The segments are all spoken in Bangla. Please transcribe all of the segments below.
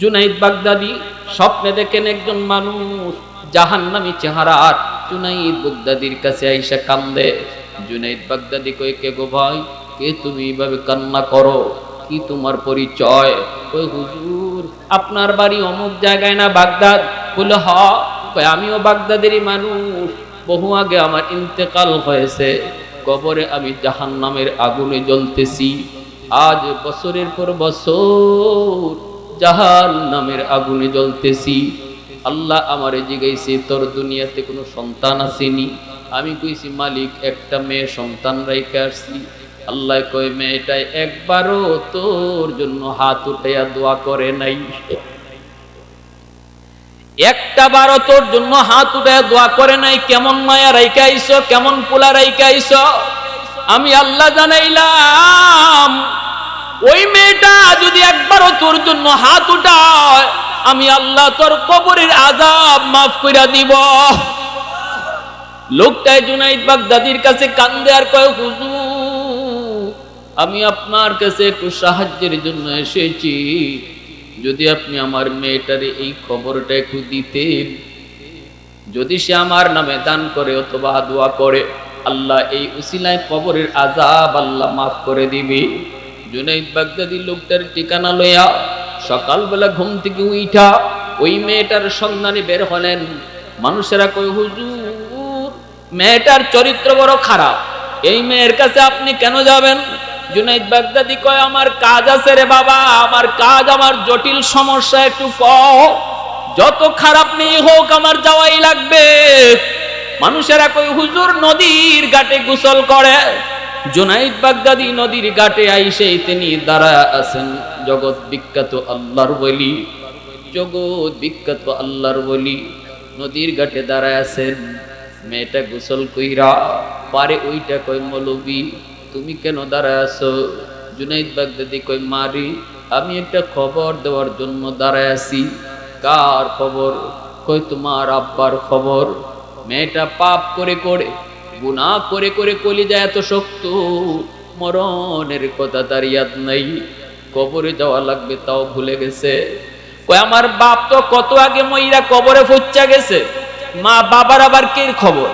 জুনাইদ বাগদাদি স্বপ্নে দেখেন একজন মানুষ জাহান্নামী চেহারার জুনাইদ বাগদাদির কাছে আইসা কান্দে। জুনাইদ বাগদাদি কই, কে গো ভাই, কে তুমি এইভাবে কান্না করো, কি তোমার পরিচয়? কই হুজুর, আপনার বাড়ি অমুক জায়গায় না বাগদাদ? বলে হ। কই আমিও বাগদাদেরই মানুষ, বহু আগে আমার ইন্তেকাল হয়েছে, কবরে আমি জাহান্নামের আগুনে জ্বলতেছি। আজ বছরের পর বছর জাহান্নামের আগুনে জ্বলতেছি। আল্লাহ আমারে জিগাইছে, তোর দুনিয়াতে কোনো সন্তান আসেনি? আমি কইছি মালিক, একটা মেয়ে সন্তান রাইখা আসছি। আল্লাহ কয়, মেয়েটাই একবারও তোর জন্য হাত উঠাইয়া দোয়া করে নাই, একটা বারও তোর জন্য হাত উঠাইয়া দোয়া করে নাই। কেমন মায়া রাইখা আইছো, কেমন পোলা রাইখা আইছো। আমি আল্লাহ জানাইলাম, ওই মেয়েটা যদি একবারও তোর জন্য হাত উঠায়, আমি আল্লাহ তোর কবরের আযাব মাফ কইরা দিব। লোকটাই জুনাইদ বাগদাদির কাছে কান্দে আর কয়, হুজুর, আমি আপনার কাছে একটু সাহায্যের জন্য এসেছি, যদি আপনি আমার মেয়েটারে এই খবরটা একটু দিতেন, যদি সে আমার নামে দান করে অথবা দোয়া করে, আল্লাহ এই উসিলায় কবরের আযাব আল্লাহ মাফ করে দিবে। জুনাইদ বাগদাদি লোকটার ঠিকানা লইয়া সকালবেলা ঘুম থেকে উঠা ওই মেয়েটার সন্ধানে বের হলেন। মানুষেরা কই, হুজুর, মেয়েটার চরিত্র বড় খারাপ, এই মেয়ের কাছে আপনি কেন যাবেন? জুনাইদ বাগদাদি কয়, আমার কাজ আছে রে বাবা, আমার কাজ, আমার জটিল সমস্যা, একটু কও, যত খারাপ মেয়ে হোক আমার যাওয়াই লাগবে। মানুষেরা কই, হুজুর নদীর ঘাটে গোসল করে। জুনাইদ বাগদাদি নদীর ঘাটে আইসে তিনি দাঁড়ায় আছেন, জগৎ বিখ্যাত আল্লাহর ওলি, জগৎ বিখ্যাত আল্লাহর ওলি নদীর ঘাটে দাঁড়ায় আছেন। মেয়েটা গোসল কইরা পারে ওইটা কয়, মৌলবি তুমি কেন দাঁড়ায় আছো? জুনাইদ বাগদাদি কয়, মারি, আমি একটা খবর দেওয়ার জন্য দাঁড়ায় আছি। কার খবর? কয়, তোমার আব্বার খবর। মেয়েটা পাপ করে করে, গুনাহ করে করে কলিজা এত শক্ত, মরণের কথা তার ইয়াদ নাই, কবরে যাওয়া লাগবে তাও ভুলে গেছে। কয়, আমার বাপ তো কত আগে মইরা কবরে পৌঁছা গেছে, মা বাবার আবার কে খবর?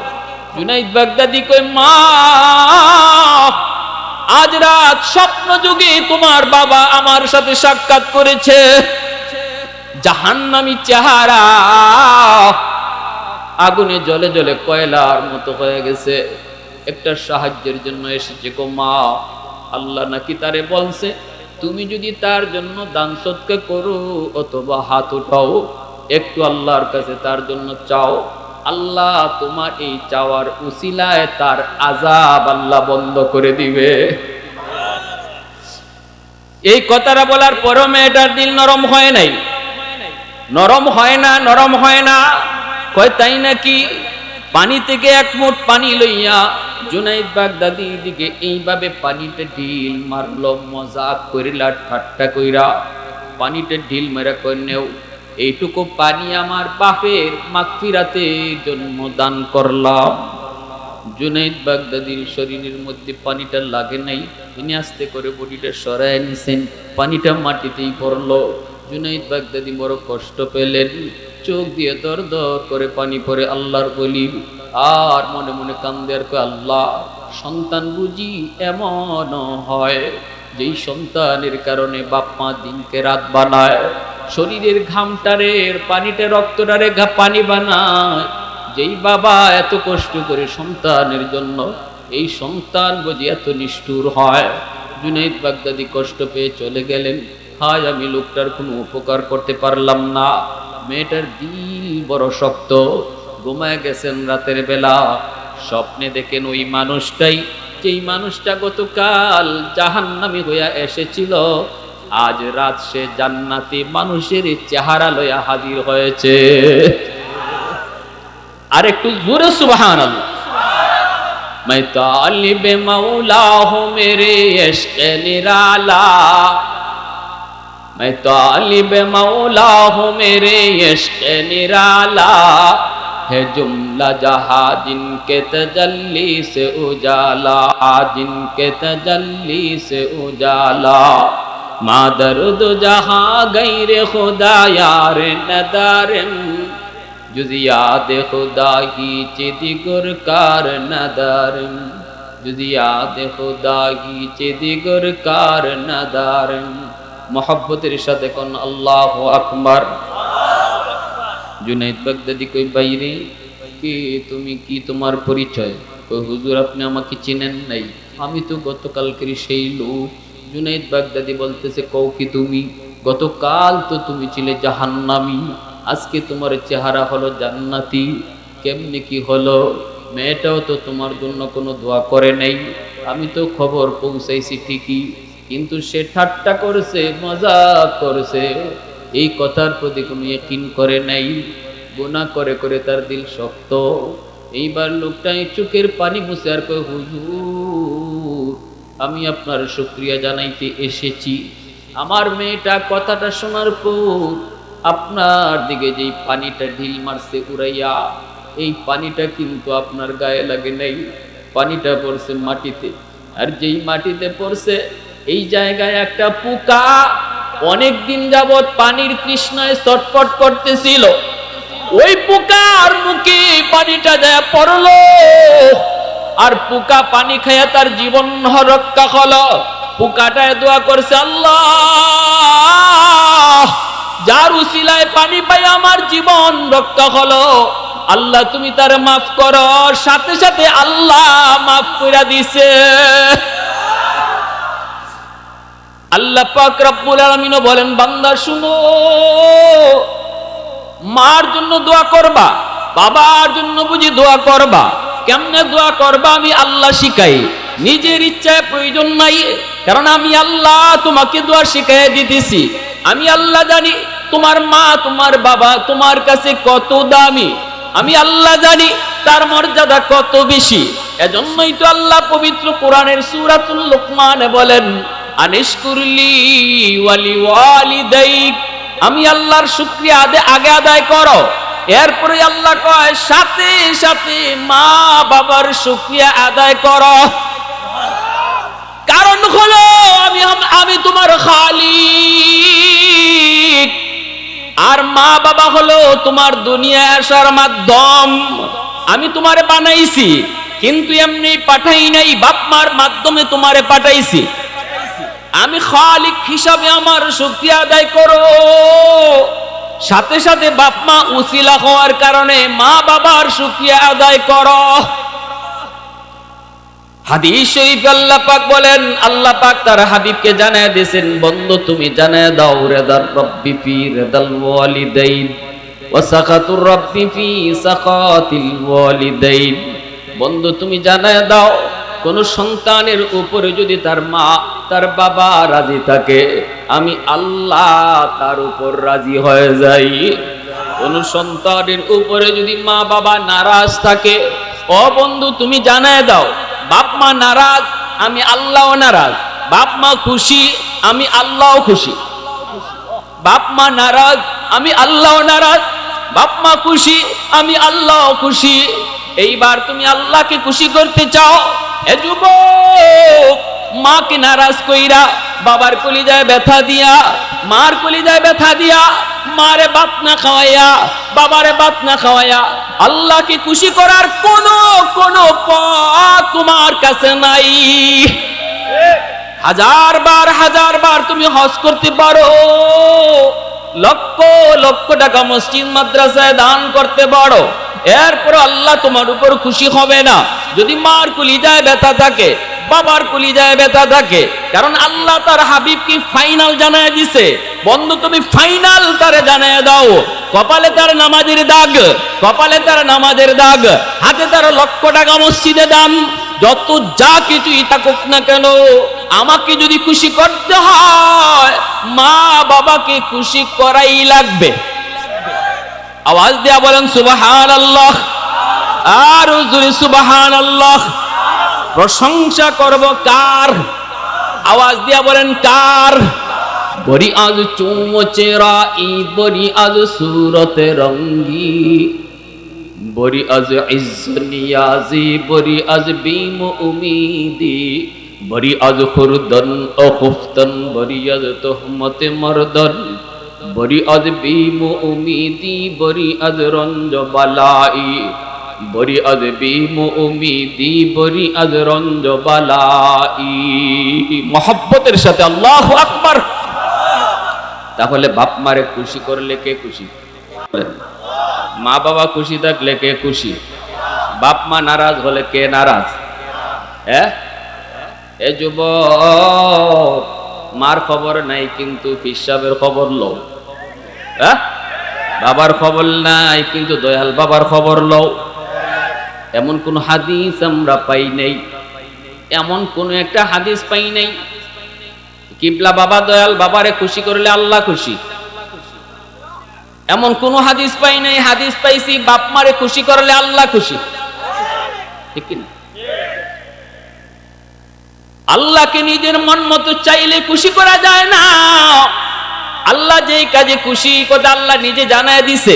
জুনাইদ বাগদাদি কয়, মা, আজ রাত স্বপ্ন যুগে তোমার বাবা আমার সাথে সাক্ষাৎ করেছে, জাহান্নামী চেহারা, আগুনে জ্বলে জ্বলে কয়লার মতো হয়ে গেছে, একটা সাহায্যের জন্য এসেছে গো মা। আল্লাহ নাকি তারে বলছে, তুমি যদি তার জন্য দান সদকা করো অথবা হাত উঠাও, একটু আল্লাহর কাছে তার জন্য চাও, আল্লাহ তোমার এই চাওয়ার উসিলায় তার আযাব আল্লাহ বন্ধ করে দিবে। এই কথাটা বলার পরও মেয়েটার দিল নরম হয় নাই, নরম হয় না, নরম হয় না। কয়, তাই নাকি? পানি থেকে এক মুঠ পানি লইয়া জুনাইদ বাগদাদি দিকে এইভাবে পানিতে ঢিল মারলো, মজাক কইরা, ঠাট্টা কইরা পানিতে ঢিল মেরা কই, নেও, এইটুকু পানি আমার বাপের মাগফিরাতের জন্য দান করলাম। জুনাইদ বাগদাদির শরীরের মধ্যে পানিটা লাগে নাই, তিনি আস্তে করে বডিটা সরায় নিছেন, পানিটা মাটিতেই পড়লো। জুনাইদ বাগদাদি বড় কষ্ট পেলেন, চোখ দিয়ে দর দর করে পানি পড়ে। আল্লাহর বলি আর মনে মনে কান্দে আর কয়, আল্লাহ, সন্তান বুঝি এমন হয় যেই সন্তানের কারণে বাপ মা দিনকে রাত বানায়, শরীরের ঘামটারের পানিটা রক্তটারে পানি বানায়, যেই বাবা এত কষ্ট করে সন্তানের জন্য, এই সন্তান বুঝি এত নিষ্ঠুর হয়। জুনাইদ বাগদাদি কষ্ট পেয়ে চলে গেলেন। হায়, আমি লোকটার কোনো উপকার করতে পারলাম না। মেয়েটার দিল বড় শক্ত। ঘুমায় গেছেন রাতের বেলা, স্বপ্নে দেখেন ওই মানুষটাই, যেই মানুষটা গতকাল জাহান্নামী হইয়া এসেছিল, আজ রাত সে জান্নাতি মানুষের চেহারা লইয়া হাজির হয়েছে। আর একটু জোরে সুবহানাল্লাহ। मैं तालिब मौला हूँ मेरे इश्क़ निराला, मैं तालिब मौला हूँ मेरे इश्क़ निराला, है जुमला जहाँ जिनके तजल्ली से उजाला, जिनके तजल्ली से उजाला, মা দর্দ জাহা গৈরে খুদা यार নদারম जुज़ याद खुदा ही चिदिगुर कार नदारम जुज़ याद खुदा ही चिदिगुर कार नदारम मोहब्बतेर साथे कोन अल्लाहु अकबर। जुनैद बागदादी कई বাইরে কি তুমি কি তোমার পরিচয়? কই হুজুর আপনি আমাকে চিনেন নাই, আমি তো গতকালকের সেই লোক। जुनैद বাগদাদি বলতেছে কও কি তুমি? গতকাল তো তুমি ছিলে জাহান্নামী, আজকে তোমার চেহারা হলো জান্নাতি। কেমনে কি হলো? মেয়েটাও তো তোমার জন্য কোনো দোয়া করে নাই। আমি তো খবর পৌঁছাইছি ঠিকই, কিন্তু সে ঠাট্টা করেছে, মজাক করেছে, এই কথার প্রতি কোনো ইয়াকিন করে নাই। গুনাহ করে করে তার দিল শক্ত। এইবার লোকটাই চোখের পানি মুছে আর কয় হুজুর আমি আপনার শুকরিয়া জানাইতে এসেছি। আমার মেয়েটা কথাটা শোনার পর আপনার দিকে যেই পানিটা ঢিল মারছে উড়াইয়া, এই পানিটা কিন্তু আপনার গায়ে লাগে নাই, পানিটা পড়ছে মাটিতে। আর যেই মাটিতে পড়ছে এই জায়গায় একটা পোকা অনেক দিন যাবৎ পানির তৃষ্ণায় ছটফট করতেছিল। ওই পোকার মুখে পানিটা যায় পড়লো, আর পোকা পানি খায়া তার জীবন রক্ষা হলো। পোকাটায় দোয়া করছে আল্লাহ যার উসিলায় পানি পাই আমার জীবন রক্ষা হলো, আল্লাহ তুমি তার মাফ করো। সাথে সাথে আল্লাহ মাফ করে দিছে। আল্লাহ পাক রব্বুল আলামিন বলেন বান্দা শুনো, মার জন্য দোয়া করবা, বাবার জন্য বুঝি দোয়া করবা। কেমনে দোয়া করবা আমি আল্লাহ শিখাই, নিজের ইচ্ছায় প্রয়োজন নাই, কারণ আমি আল্লাহ তোমাকে দোয়া শিখাই দিতেছি। আমি আল্লাহ জানি তোমার মা তোমার বাবা তোমার কাছে কত দামি, আমি আল্লাহ জানি তার মর্যাদা কত বেশি। এজন্যই তো আল্লাহ পবিত্র কোরআনের সূরাতুল লুকমানে বলেন আনিশকুরলি ওয়ালি ওয়ালিদাইক, আমি আল্লাহর শুকরিয়া আগে আদায় করো। এরপরে আল্লাহ কয় সাথে সাথে মা বাবার শুকরিয়া আদায় করো। কারণ হলো আমি তোমার খালিক, আর মা বাবা হলো তোমার দুনিয়া আসার মাধ্যম। আমি তোমারে বানাইছি, কিন্তু এমনি পাঠাই নাই, বাপ মার মাধ্যমে তোমারে পাঠাইছি। আমি খালিক হিসাবে আমার শুকরিয়া আদায় করো। সাথে সাথে বাপ মা উসিলা হওয়ার কারণে মা বাবার শুকরিয়া আদায় করো। হাদিস শরীফে আল্লাহ পাক বলেন, আল্লাহ পাক তার হাবিবকে জানায় দিয়েছেন বন্ধু তুমি জানায় দাও রিদার রব্বি ফি রিদাল ওয়ালিদাইন ওয়া সাখাতুর রব্বি ফি সাখাতিল ওয়ালিদাইন। বন্ধু তুমি জানায় দাও কোন সন্তানের উপরে যদি তার মা তার বাবা রাজি থাকে, আমি আল্লাহ তার উপর রাজি হয়ে যাই। কোন সন্তানের উপরে যদি মা বাবা নারাজ থাকে, ও বন্ধু তুমি জানায় দাও বাপ মা নারাজ, আমি আল্লাহও নারাজ। বাপ মা খুশি, আমি আল্লাহও খুশি। বাপ মা নারাজ, আমি আল্লাহও নারাজ। বাপ মা খুশি, আমি আল্লাহও খুশি। এইবার তুমি আল্লাহকে খুশি করতে চাও, এ যুবক মাকে নারাজ কইরা বাবার কলিজায় ব্যথা দিয়া, মার কলিজায় ব্যথা দিয়া, মারে ভাত না খাওয়াইয়া বাবারে ভাত না খাওয়াইয়া আল্লাহকে খুশি করার কোন পথ তোমার কাছে নাই। হাজার বার তুমি হজ করতে পারো, লক্ষ লক্ষ টাকা মসজিদ মাদ্রাসায় দান করতে পারো, এরপর আল্লাহ তোমার উপর খুশি হবে না যদি মার কলিজায় ব্যথা থাকে, বাবার কলিজায় ব্যথা থাকে। কারণ আল্লাহ তার হাবিবকে ফাইনাল জানায় দিছে, বন্ধু তুমি ফাইনাল তারে জানায় দাও। কপালে তার নামাজের দাগ, কপালে তার নামাজের দাগ, হাতে তার লক্ষ টাকা মসজিদে দান, যত যা কিছুই থাকুক না কেন, আমাকে যদি খুশি করতে হয় মা বাবাকে খুশি করাই লাগবে। আওয়াজ দিয়া বলেন সুবহানাল্লাহ, আর জোরে সুবহানাল্লাহ। প্রশংসা করব কার? আওয়াজ দিয়া বলেন কার? বড়ি আজ চুমচেরা ই বড়ি আজ সুরতে রঙ্গি, বড়ি আজ ইজ্জ নিয়াজি বড়ি আজ বিম উমিদি, বরি আজ খুরদন ও খুফতন বরি আজ তোহমতে মরদন বরি আজ বিমু উমিদি বরি আজ রঞ্জ বালাই বরি আজ বিমু উমিদি বরি আজ রঞ্জ বালাই। মহব্বতের সাথে আল্লাহু আকবার। তাহলে বাপ মারে খুশি করলে কে খুশি? মা বাবা খুশি থাকলে কে খুশি? বাপ মা নারাজ হলে কে নারাজ? এ যুবক, মার খবর নাই কিন্তু পিসাবের খবর লও, বাবার খবর নাই কিন্তু দয়াল বাবার খবর লও। এমন কোন হাদিস আমরা পাই নাই, এমন কোন একটা হাদিস পাই নাই কিবলা বাবা দয়াল বাবারে খুশি করলে আল্লাহ খুশি। এমন কোন হাদিস পাই নাই। হাদিস পাইছি বাপ মারে খুশি করলে আল্লাহ খুশি, ঠিক না? আল্লাহকে নিজের মন মতো চাইলে খুশি করা যায় না। আল্লাহ যেই কাজে খুশি কথা আল্লাহ নিজে জানায় দিছে,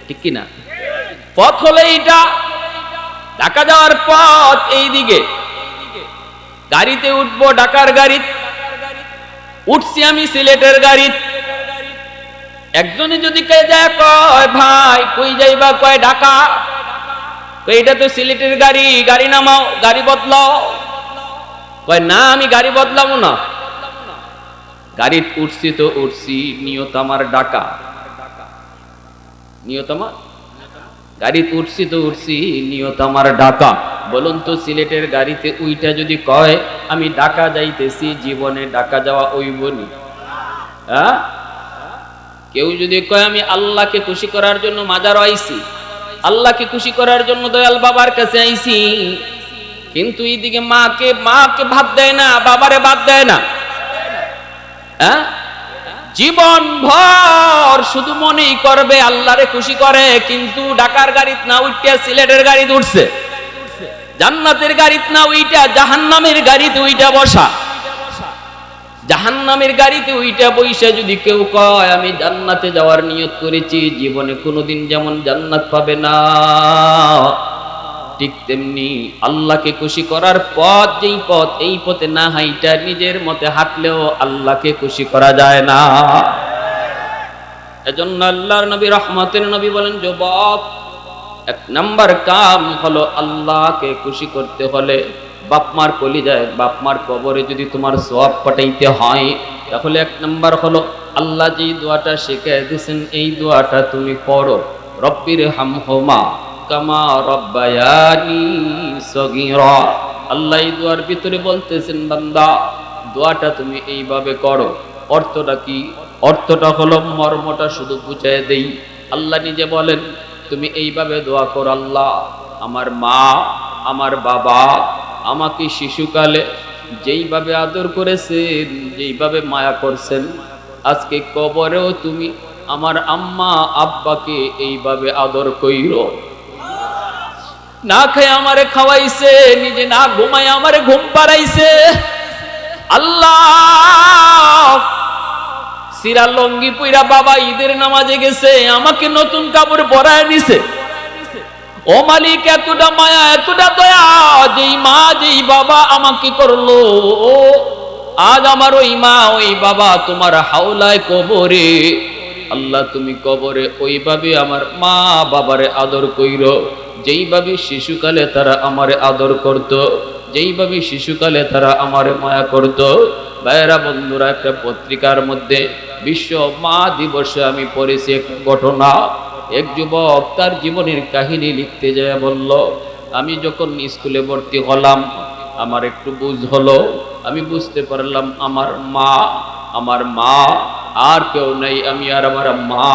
ঠিক কি না? পথ হলে এইটা, ঢাকা যাওয়ার পথ এই দিকে, গাড়িতে উঠবো ঢাকার গাড়ি, উঠছি আমি সিলেটের গাড়ি। একজনে যদি কে যায় কয় ভাই কই যাইবা, কয় ঢাকা, এটা তো সিলেটের গাড়ি, গাড়ি নামাও, গাড়ি বদলাও। কয় না আমি গাড়ি বদলাবো না, গাড়ি উঠছি তো উঠছি, নিয়ত আমার ঢাকা, নিয়ত আমার গাড়ি উঠছি তো উঠছি, নিয়ত আমার ঢাকা। বলুন তো সিলেটের গাড়িতে উইটা যদি কয় আমি ঢাকা যাইতেছি, জীবনে ঢাকা যাওয়া ওইবনি? হ্যাঁ? কেউ যদি কয় আমি আল্লাহকে খুশি করার জন্য মাজার আইছি, আল্লাহকে খুশি করার জন্য দয়াল বাবার কাছে আইছি, কিন্তু এইদিকে মাকে ভাত দেয় না, বাবারে বাদ দেয় না, হ্যাঁ? জীবন ভর শুধু মনেই করবে আল্লাহরে খুশি করে, কিন্তু ঢাকার গাড়িতে না উঠতে সিলেটের গাড়িতে উঠছে, জান্নাতের গাড়িতে না উইটা জাহান্নামের গাড়িতে উইটা বসা। জাহান্নামের গাড়িতে উইটা বইসা যদি কেউ কয় আমি জান্নাতে যাওয়ার নিয়ত করেছি, জীবনে কোনোদিন যেমন জান্নাত পাবে না, ঠিক তেমনি আল্লাহকে খুশি করার পথ যেই পথ, এই পথে না হাইটা নিজের মতে হাঁটলেও আল্লাহকে খুশি করা যায় না। এজন্য আল্লাহর নবী রহমতের নবী বলেন, যুবক এক নাম্বার কাম হলো আল্লাহকে খুশি করতে হলে বাপ মার কলিজায়, বাপ মার কবরে যদি তোমার সওয়াব পাঠাইতে হয়, তাহলে এক নাম্বার হলো আল্লাহ যেই দোয়াটা শিখিয়ে দিয়েছেন এই দোয়াটা তুমি পড়ো, রব্বির হামহুমা কামা রব্বায়ানি সগীরা। আল্লাহ এই দোয়ার ভিতরে বলতেছেন বান্দা দোয়াটা তুমি এইভাবে করো। অর্থটা কি? অর্থটা হলো, মর্মটা শুধু বুঝিয়ে দেই। আল্লাহ নিজে বলেন তুমি এইভাবে দোয়া করো, আল্লাহ আমার মা আমার বাবা আমাকে শিশুকালে যেইভাবে আদর করেছেন, যেইভাবে মায়া করছেন, আজকে কবরেও তুমি আমার আম্মা আব্বাকে এইভাবে আদর কইরো। না খায় আমারে খাওয়াইছে, নিজে না ঘুমায় আমারে ঘুম পাড়াইছে। আল্লাহ সিরা লঙ্গি পুইরা বাবা ঈদের নামাজে গেছে, আমাকে নতুন কাপড় পরায় দিছে। ও মালিক এতটা মায়া এতটা দয়া, যেই মা যেই বাবা আমাকে করলো, আজ আমার ওই মা ওই বাবা তোমার হাওলায় কবরে। আল্লাহ তুমি কবরে ওইভাবে আমার মা বাবারে আদর কইরো যেইভাবে শিশুকালে তারা আমারে আদর করত, যেইভাবে শিশুকালে তারা আমারে মায়া করত। ভাইয়েরা বন্ধুরা, একটা পত্রিকার মধ্যে বিশ্ব মা দিবসে আমি পড়েছি এক ঘটনা। এক যুবক তার জীবনের কাহিনী লিখতে যায় বলল, আমি যখন স্কুলে ভর্তি হলাম আমার একটু বুঝ হলো, আমি বুঝতে পারলাম আমার মা আর কেউ নাই, আমি আর আমার মা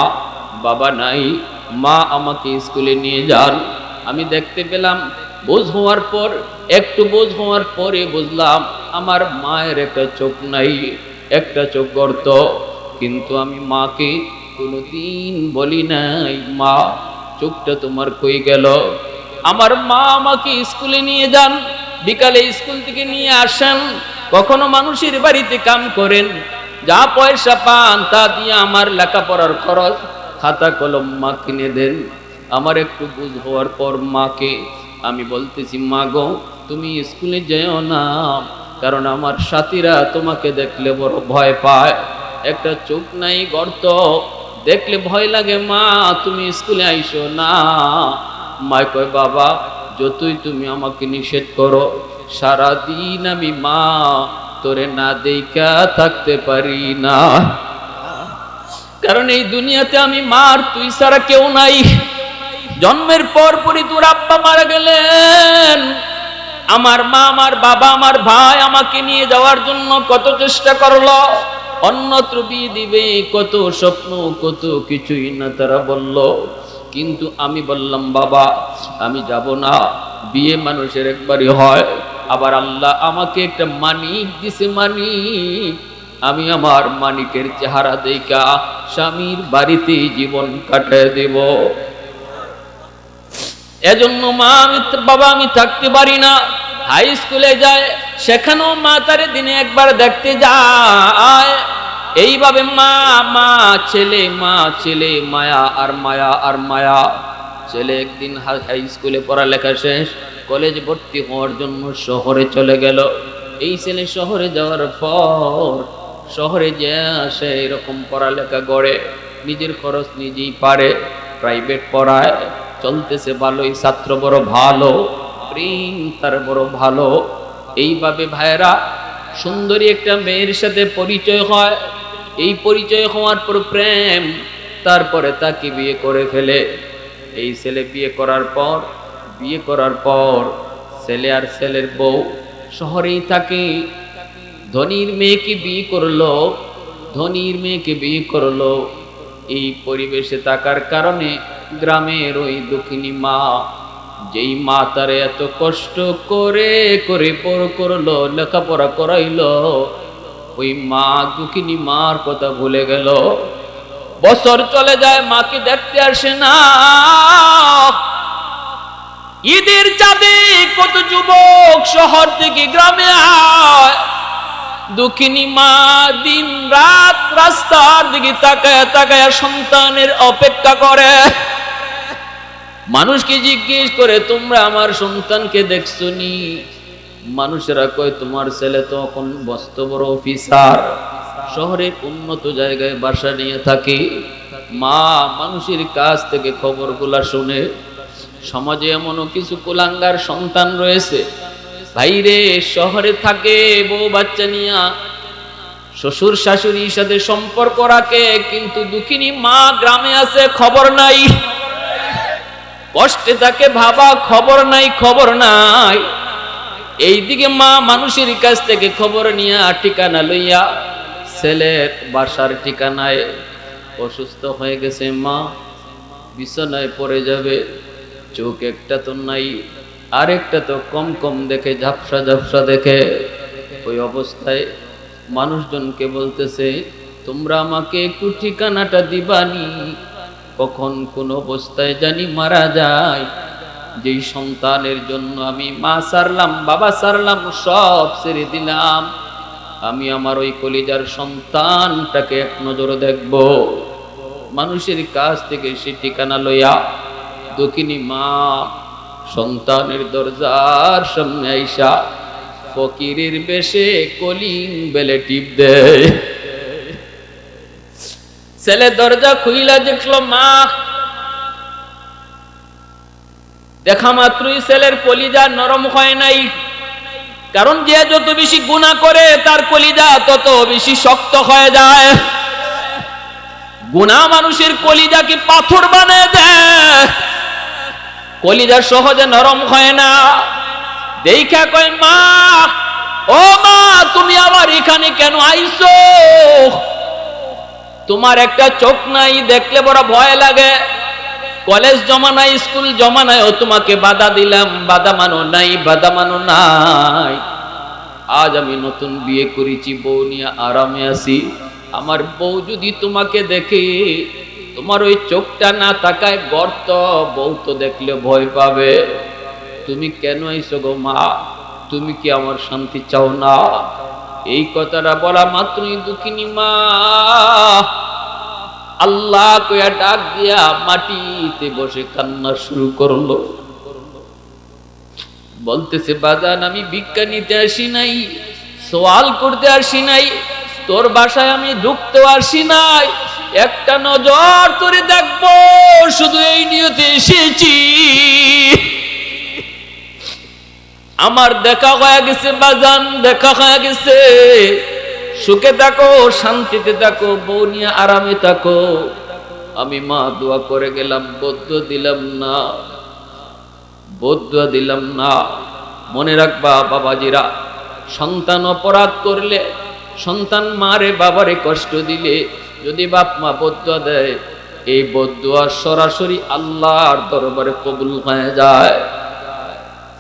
বাবা নাই। মা আমাকে স্কুলে নিয়ে যান, আমি দেখতে পেলাম বুঝ হওয়ার পর, একটু বুঝ হওয়ার পরে বুঝলাম আমার মায়ের একটা চোখ নাই, একটা চোখ গর্ত। কিন্তু আমি মাকে কোনোদিন বলি নাই মা চোখটা তোমার কই গেল। আমার মা আমাকে স্কুলে নিয়ে যান, বিকালে স্কুল থেকে নিয়ে আসেন, কখনো মানুষের বাড়িতে কাম করেন, যা পয়সা পান তা দিয়ে আমার লেখাপড়ার খরচ খাতা কলম মা কিনে দেন। আমার একটু বুঝ হওয়ার পর মাকে আমি বলতেছি, মা গো তুমি স্কুলে যেও না, কারণ আমার সাথীরা তোমাকে দেখলে বড় ভয় পায়, একটা চোখ নাই গর্ত, দেখলে ভয় লাগে, মা তুমি স্কুলে আইসো না। মা কয় বাবা যতই তুমি আমাকে নিষেধ করো, সারাদিন আমি মা তোরে না দেইখা থাকতে পারি না, কারণ এই দুনিয়াতে আমি মার তুই ছাড়া কেউ নাই। জন্মের পর পরই তোর আব্বা মারা গেলেন, আমার মা, আমার বাবা, আমার ভাই আমাকে নিয়ে যাওয়ার জন্য কত চেষ্টা করলো, অন্যত্র বিয়ে দিবে, কত স্বপ্ন, কত কিছুই না তারা বলল, কিন্তু আমি বললাম বাবা আমি যাব না, বিয়ে মানুষের একবারই হয়, আবার আল্লাহ আমাকে একটা মানিক দিছে, মানিক, আমি আমার মানিকের চেহারা দেখা স্বামীর বাড়িতে জীবন কাটায় দেব। এজন্য মা বাবা আমি থাকতে পারি না। হাই স্কুলে যায়, সেখানেও মা তারে দিনে একবার দেখতে যায়। এইভাবে মা মা ছেলে, মা ছেলে, মায়া আর মায়া আর মায়া। ছেলে একদিন হাই স্কুলে পড়ালেখা শেষ, কলেজ ভর্তি হওয়ার জন্য শহরে চলে গেল। এই ছেলে শহরে যাওয়ার পর শহরে যে আসে এরকম পড়ালেখা করে, নিজের খরচ নিজেই পারে, প্রাইভেট পড়ায়, চলতেছে ভালোই, ছাত্র বড় ভালো, প্রেম তার বড় ভালো। এইভাবে ভাইয়েরা সুন্দরী একটা মেয়ের সাথে পরিচয় হয়, এই পরিচয় হওয়ার পর প্রেম, তারপরে তাকে বিয়ে করে ফেলে। এই ছেলে বিয়ে করার পর ছেলে আর ছেলের বউ শহরেই থাকে। ধনীর মেয়েকে বিয়ে করলো, এই পরিবেশে থাকার কারণে গ্রামের ওই দক্ষিণী মা, যেই মা তারে এত কষ্ট করে করে বড় করলো, লেখাপড়া করাইলো, ওই মা দুঃখিনী মার কথা ভুলে গেল। বছর চলে যায়, মাকে দেখতে আসে না। ঈদের চাঁদে কত যুবক শহর থেকে গ্রামে আয়, দুঃখিনী মা দিন রাত রাস্তার দিকে তাকায় তাকায় সন্তানের অপেক্ষা করে। মানুষকে জিজ্ঞেস করে তোমরা আমার সন্তানকে দেখছো নি? মানুষেরা কয় তোমার ছেলে তো এখন বস্ত বড় অফিসার, শহরের উন্নত জায়গায় বাসা নিয়ে থাকে। মা মানুষের কাছ থেকে খবরগুলা শুনে, সমাজে এমনও কিছু কুলাঙ্গার সন্তান রয়েছে, ভাইরে শহরে থাকে, বউ বাচ্চা নিয়া শ্বশুর শাশুড়ির সাথে সম্পর্ক রাখে, কিন্তু দুঃখিনী মা গ্রামে আছে, খবর নাই, কষ্টে থাকে ভাবা, খবর নাই। এইদিকে মা মানুষের কাছ থেকে খবর নিয়া ঠিকানা লইয়া ছেলের বাসার ঠিকানায়, অসুস্থ হয়ে গেছে মা, বিছানায় পড়ে যাবে, চোখ একটা তো নাই, আরেকটা তো কম কম দেখে, ঝাপসা ঝাপসা দেখে। ওই অবস্থায় মানুষজনকে বলতেছে তোমরা আমাকে একটু ঠিকানাটা দিবানি, কখন কোন অবস্থায় জানি মারা যায়। যেই সন্তানের জন্য আমি মা সারলাম, বাবা সারলাম, সব ছেড়ে দিলাম, আমি আমার ওই কলিজার সন্তানটাকে এক নজরে দেখব। মানুষের কাছ থেকে সে ঠিকানা লইয়া দক্ষিণী মা সন্তানের দরজার সামনে আইসা ফকিরের বেশে কলিং বেলে টিপ দেয়। ছেলে দরজা খুইলা দেখলো মা, দেখা মাত্রই ছেলের কলিজা নরম হয় নাই, কারণ যে যত বেশি গুনাহ করে তার কলিজা তত বেশি শক্ত হয়ে যায়। গুনাহ মানুষের কলিজাকে পাথর বানিয়ে দেয়, কলিজা সহজে নরম হয় না। দেখা কয় মা, ও মা তুমি আবার এখানে কেন আইছো? তোমার একটা চোখ নাই, দেখলে বড় ভয় লাগে। কলেজ জমানায়, স্কুল জমানায় ও তোমাকে বাধা দিলাম, বাধা মানো নাই। আজ আমি নতুন বিয়ে করেছি, বউ নিয়ে আরামে আছি, আমার বউ যদি তোমাকে দেখে, তোমার ওই চোখটা না তাকায় গর্ত, বউ তো দেখলে ভয় পাবে। তুমি কেন আইছো গো মা? তুমি কি আমার শান্তি চাও না? এই কথাটা বলা মাত্রই দুঃখিনী মা আল্লাহ কইয়া ডাক দিয়া মাটিতে বসে কান্না শুরু করলো। বলতেছে বাজান আমি ভিক্ষা নিতে আসি নাই, সওয়াল করতে আসি নাই, তোর বাসায় আমি ঢুকতেও আসি নাই, একটা নজর তোরে দেখবো শুধু এই নিয়তে এসেছি। আমার দেখা হয়ে গেছে বাজান, দেখা হয়ে গেছে। সুখে থাকো, শান্তিতে থাকো, বউ নিয়ে আরামে থাকো। আমি মা দোয়া করে গেলাম, বদুয়া দিলাম না, বদুয়া দিলাম না। মনে রাখবা বাবাজিরা, সন্তান অপরাধ করলে, সন্তান মারে বাবারে কষ্ট দিলে, যদি বাপ মা বদুয়া দেয়, এই বদুয়া সরাসরি আল্লাহর দরবারে কবুল হয়ে যায়।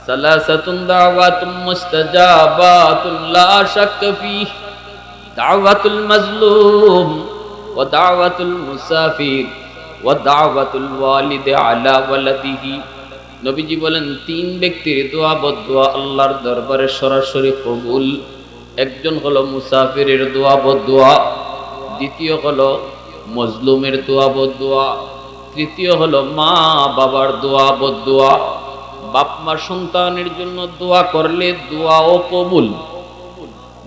সালাসাতুন দাওয়াতুম মুস্তাজাবাতুন লা শাক্কা ফীহ, দাওয়াতুল মাজলুম ওয়া দাওয়াতুল মুসাফির ওয়া দাওয়াতুল ওয়ালিদি আলা ওয়ালাদিহি। নবীজি বলেন, তিন ব্যক্তির দোয়া বদদোয়া আল্লাহর দরবারে সরাসরি কবুল। একজন হলো মুসাফিরের দোয়া বদদোয়া, দ্বিতীয় হলো মজলুমের দোয়া বদদোয়া, তৃতীয় হলো মা বাবার দোয়া বদদোয়া। বাপ মা সন্তানের জন্য দোয়া করলে দোয়াও কবুল,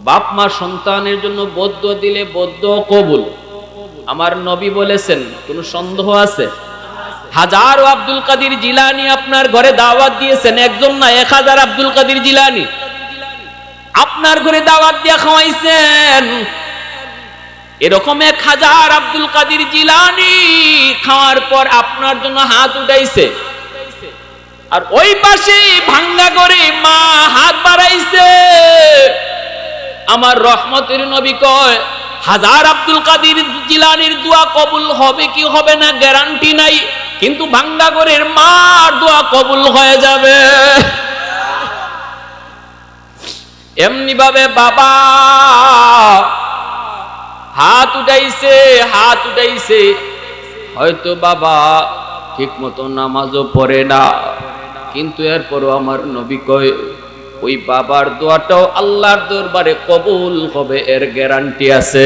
বাপ মা সন্তানের জন্য বদদোয়া দিলে বদদোয়া কবুল। আমার নবী বলেছেন, কোনো সন্দেহ আছে? হাজারো আব্দুল কাদের জিলানী আপনার ঘরে দাওয়াত দিয়েছেন, একজন না 1000 আব্দুল কাদের জিলানী আপনার ঘরে দাওয়াত দিয়ে খাওয়াইছেন। এরকম 1000 আব্দুল কাদের জিলানী খাওয়ার পর আপনার জন্য হাত উঠাইছে, আর ওই পাশে ভাঙ্গা করে মা হাত বাড়াইছে। আমার রহমতের নবী কয়, 1000 আব্দুল কাদের জিলানীর দোয়া কবুল হবে কি হবে না গ্যারান্টি নাই, কিন্তু ভাঙ্গা ঘরের মার দোয়া কবুল হয়ে যাবে। এমনি ভাবে বাবা হাত উঠাইছে, হাত উঠাইছে, হয়তো বাবা ঠিক মতো নামাজও পড়ে না, কিন্তু এরপরও আমার নবী কয় ওই বাবার দোয়াটাও আল্লাহর দরবারে কবুল হবে, এর গ্যারান্টি আছে।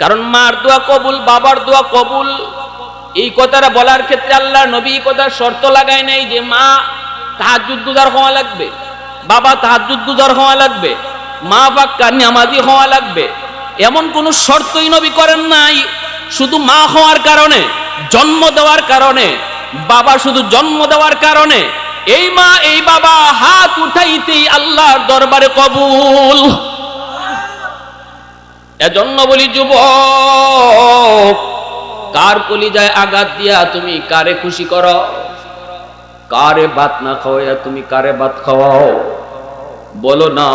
কারণ মার দোয়া কবুল, বাবার দোয়া কবুল। এই কথাটা বলার ক্ষেত্রে আল্লাহ নবী কথার শর্ত লাগায় নাই যে মা তাহাজ্জুদ গুজার হওয়া লাগবে, বাবা তাহাজ্জুদ গুজার হওয়া লাগবে, মা পাক্কা নামাজি হওয়া লাগবে, এমন কোন শর্তই নবী করেন নাই। শুধু মা হওয়ার কারণে, জন্ম দেওয়ার কারণে, বাবা শুধু জন্ম দেওয়ার কারণে এই মা এই বাবা হাত উঠাইতেই আল্লাহর দরবারে কবুল। এজন্য বলি যুবক, কার কলিজায় আঘাত দিয়া তুমি কারে খুশি করো? কারে ভাত না খাওয়াইয়া তুমি কারে ভাত খাওয়াও? বলো না,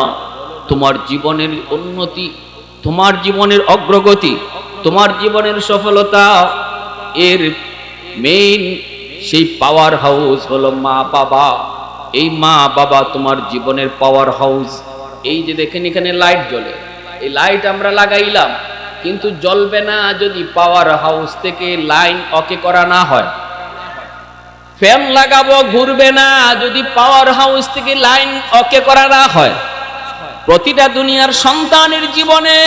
তোমার জীবনের উন্নতি, তোমার জীবনের অগ্রগতি, তোমার জীবনের সফলতা এর মেইন সেই পাওয়ার হাউস হলো মা বাবা। এই মা বাবা তোমার জীবনের পাওয়ার হাউস। এই যে দেখেন এখানে লাইট জ্বলে, এই লাইট আমরা লাগাইলাম, কিন্তু জ্বলবে না যদি পাওয়ার হাউস থেকে লাইন ওকে করা না হয়। ফ্যান লাগাবো, ঘুরবে না যদি পাওয়ার হাউস থেকে লাইন ওকে করা না হয়। প্রতিটা দুনিয়ার সন্তানের জীবনে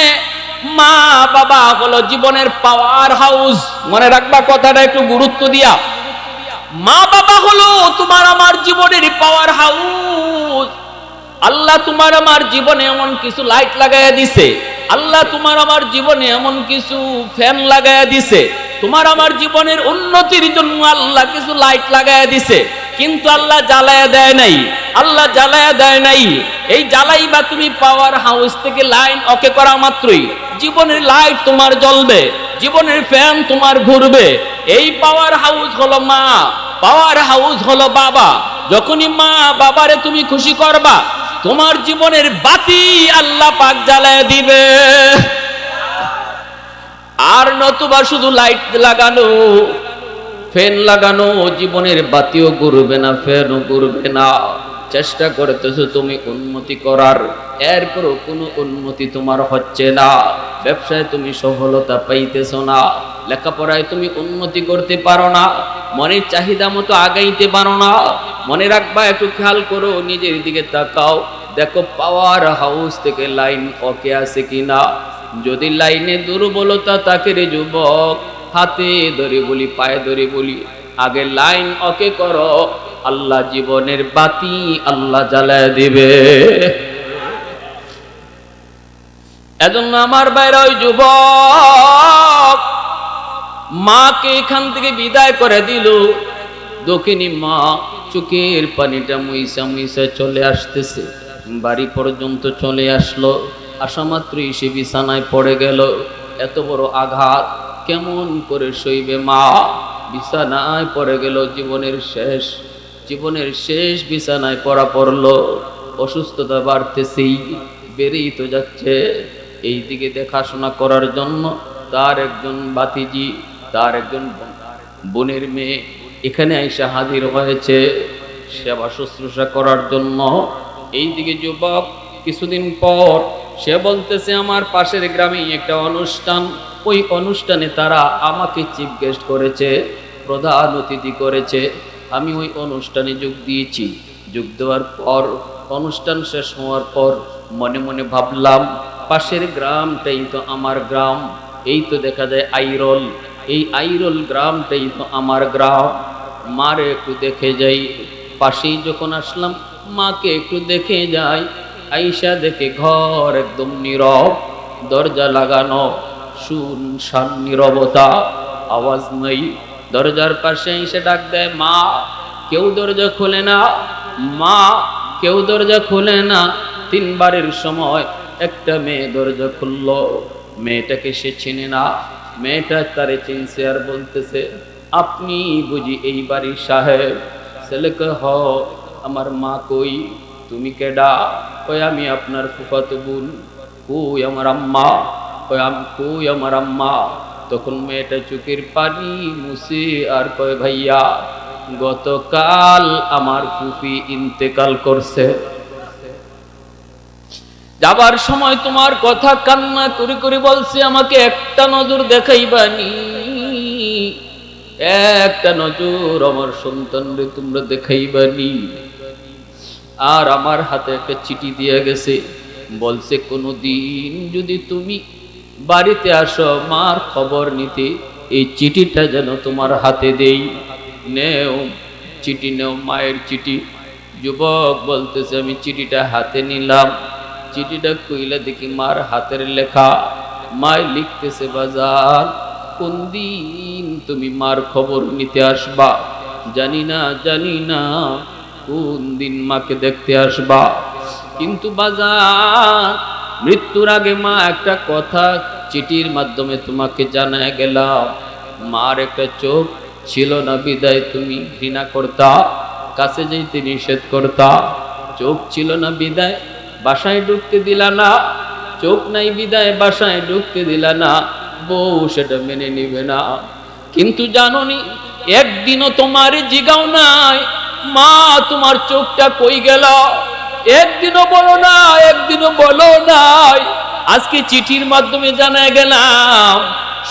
মা বাবা হলো জীবনের পাওয়ার হাউস। মনে রাখবা কথাটা একটু গুরুত্ব দিয়া। মা বাবা হলো তোমার আমার জীবনের পাওয়ার হাউস। আল্লাহ তোমার আমার জীবনে এমন কিছু লাইট লাগাইয়া দিছে, আল্লাহ তোমার আমার জীবনে এমন কিছু ফ্যান লাগাইয়া দিছে, তোমার আমার জীবনের উন্নতির জন্য আল্লাহ কিছু লাইট লাগাইয়া দিছে, কিন্তু আল্লাহ জ্বালায়া দেয় নাই, আল্লাহ জ্বালায়া দেয় নাই। এই জ্বালাইবা তুমি পাওয়ার হাউস থেকে লাইন ওকে করা মাত্রই জীবনের লাইট তোমার জ্বলবে, জীবনের ফ্যান তোমার ঘুরবে। এই পাওয়ার হাউস হলো মা, পাওয়ার হাউস হলো বাবা। যখনই মা বাবারে তুমি খুশি করবা, তোমার জীবনের বাতি আল্লাহ পাক জ্বালায় দিবে। আর নতুবা শুধু লাইট লাগানো, ফ্যান লাগানো, জীবনের বাতিও ঘুরবে না, ফ্যানও ঘুরবে না। চেষ্টা করতেছো তুমি উন্নতি করার, এরপরও কোনো উন্নতি তোমার হচ্ছে না। ব্যবসায় তুমি সফলতা পাইতেছো না, লেখাপড়ায় তুমি উন্নতি করতে পারো না, মনের চাহিদা মতো আগাইতে পারো না। মনে রাখবা, একটু খেয়াল করো, নিজের দিকে তাকাও, দেখো পাওয়ার হাউস থেকে লাইন ওকে আছে কিনা। যদি লাইনে দুর্বলতা থাকে রে যুবক, হাতে ধরে বলি, পায়ে ধরে বলি, আগে লাইন ওকে করো, আল্লাহ জীবনের বাতি আল্লাহ জ্বালায় দিবে। এজন্য আমার বাইরে ওই যুবক মাকে এখান থেকে বিদায় করে দিল। দক্ষিণী মা চোখের পানিটা মুইসা মুইসা চলে আসতেছে, বাড়ি পর্যন্ত চলে আসলো। আসা মাত্রই সে বিছানায় পড়ে গেল। এত বড় আঘাত কেমন করে সইবে মা? বিছানায় পড়ে গেল। জীবনের শেষ বিছানায় পড়লো। অসুস্থতা বাড়তেছেই, বেড়েই তো যাচ্ছে। এই দিকে দেখাশোনা করার জন্য তার একজন বাতিজি, তার একজন বোনের মেয়ে এখানে আইসা হাজির হয়েছে সেবা শুশ্রূষা করার জন্য। এই দিকে যুবক কিছুদিন পর সে বলতেছে, আমার পাশের গ্রামে একটা অনুষ্ঠান, ওই অনুষ্ঠানে তারা আমাকে চিফ গেস্ট করেছে, প্রধান অতিথি করেছে। আমি ওই অনুষ্ঠানে যোগ দিয়েছি। যোগ দেওয়ার পর অনুষ্ঠান শেষ হওয়ার পর মনে মনে ভাবলাম, পাশের গ্রামটাই তো আমার গ্রাম। এই তো দেখা যায় আইরল, এই আইরল গ্রামটাই তো আমার গ্রাম। মারে একটু দেখে যাই। পাশেই যখন আসলাম, মাকে একটু দেখে যাই। আইসা দেখে ঘর একদম নীরব, দরজা লাগানো, শুনশান নীরবতা, আওয়াজ নেই। দরজার পাশে এসে ডাক দেয়, মা। কেউ দরজা খোলে না, মা। কেউ দরজা খোলে না। তিনবারের সময় একটা মেয়ে দরজা খুলল। মেয়েটাকে সে চিনে না। মেয়েটা তারে চিনছে আর বলতেছে, আপনি বুঝি এই বাড়ির সাহেব? ছেলেকে হ। আমার মা কই? তুমি কেডা? কই আমি আপনার ফুফাতো বোন। কই আমার আম্মা? কই আমার আম্মা? তখন মেয়েটা চোখের পানি মুছে আর কয়, ভাইয়া গতকাল আমার ফুফি ইন্তেকাল করছে। যাবার সময় তোমার কথা কান্না করে করে বলছে, আমাকে একটা নজর দেখাইবানি, একটা নজর আমার সন্তানরে তোমরা দেখাইবানি। আর আমার হাতে একটা চিঠি দিয়ে গেছে, বলছে কোনদিন যদি তুমি বাড়িতে আসো মার খবর নিতে, এই চিঠিটা যেন তোমার হাতে দেই। নেও চিঠি, নেও মায়ের চিঠি। যুবক বলতেছে, আমি চিঠিটা হাতে নিলাম। চিঠিটা কইলা দেখি মার হাতের লেখা। মায় লিখতেছে, বাজার কোন দিন তুমি মার খবর নিতে আসবা? জানি না কোন দিন মাকে দেখতে আসবা। কিন্তু বাজার মৃত্যুর আগে মা একটা কথা চিঠির মাধ্যমে তোমাকে জানায় গেলাম। মার একটা চোখ ছিল না বিদায় তুমি ঘৃণা করতা, কাছে যেতে নিষেধ করতা। চোখ ছিল না বিদায় বাসায় ঢুকতে দিলা না, চোখ নাই বিদায় বাসায় ঢুকতে দিলা না। বউ সেটা মেনে নিবে না। কিন্তু জানোনি, একদিনও তোমার জিগাও নাই মা তোমার চোখটা কই গেল? একদিনও বলো না, একদিনও বলো নাই। আজকে চিঠির মাধ্যমে জানা গেলাম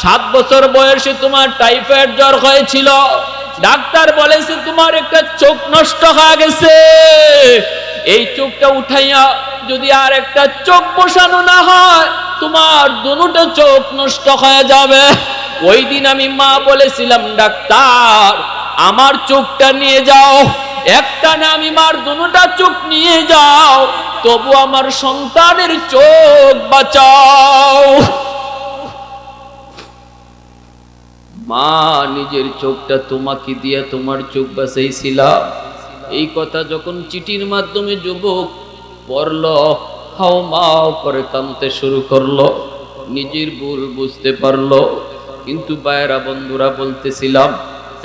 7 বছর বয়সে তোমার টাইফয়েড জ্বর হয়েছিল। ডাক্তার বলেছে তোমার একটা চোখ নষ্ট হয়ে গেছে। এই চোখটা উঠাইয়া যদি আর একটা চোখ বসানো না হয়, তোমার দুটো চোখ নষ্ট হয়ে যাবে। ওই দিন আমি মা বলেছিলাম, ডাক্তার আমার চোখটা নিয়ে যাও। একটা না, আমি মার দুটা চোখ নিয়ে যাও, তবু আমার সন্তানের চোখ বাঁচাও। মা নিজের চোখটা তোমাকে দিয়ে তোমার চোখ বাঁচাইছিলাম। এই কথা যখন চিঠির মাধ্যমে যুবক পড়ল, হাও মাও করে কাঁদতে শুরু করলো। নিজের ভুল বুঝতে পারলো। কিন্তু বাইরা বন্ধুরা বলতেছিলাম,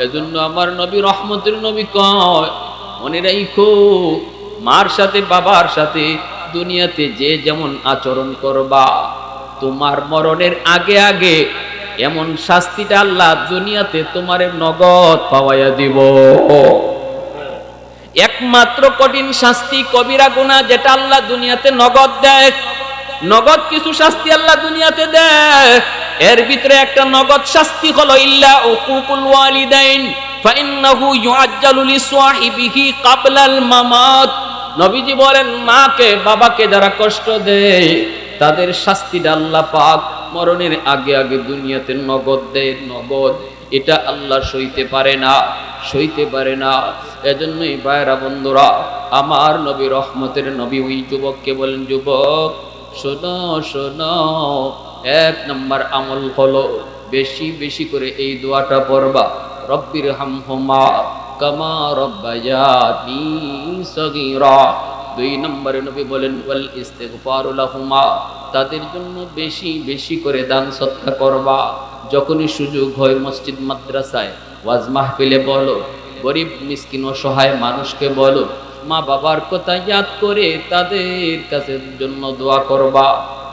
এজন্য আমার নবী রহমতের নবী কয়, মনে রাখো মার সাথে বাবার সাথে দুনিয়াতে যে যেমন আচরণ করবা, তোমার মরণের আগে আগে এমন শাস্তিটা আল্লাহ দুনিয়াতে তোমারে নগদ পাওয়াইয়া দিব। একমাত্র কঠিন শাস্তি কবিরা গুনাহ, যেটা আল্লাহ দুনিয়াতে নগদ দেয়। নগদ কিছু শাস্তি আল্লাহ দুনিয়াতে দেয়, এর ভিতরে একটা নগদ শাস্তি হলো ইল্লা উকুকুল ওয়ালিদাইন ফাইন্নাহু ইউআজ্জালু লিসাহিবিহি ক্বাবলাল মামাত। নবীজি বলেন, মাকে বাবাকে যারা কষ্ট দেয় তাদের শাস্তিটা আল্লাহ পাক মরণের আগে আগে দুনিয়াতে নগদ দেয়। নগদ এটা আল্লাহ সইতে পারে না। এজন্যই ভাইরা বন্ধুরা, আমার নবী রহমতের নবী ওই যুবককে বলেন, যুবক শোনো শোনো, 1 নম্বর আমল হলো বেশি বেশি করে এই দোয়াটা পড়বা, রব্বির হামহুমা কামা রব্বায়ানি সগীরা। 2 নম্বরে নবী বলেন ওয়াল ইস্তিগফারু লাহুমা, তাদের জন্য বেশি বেশি করে দান সদকা করবা। যখনই সুযোগ হয় মসজিদ মাদ্রাসায় ওয়াজ মাহফিলে বলো, গরিব মিসকিন অসহায় মানুষকে বলো, মা বাবার কথা ইয়াদ করে তাদের কাছে জন্য দোয়া করবা,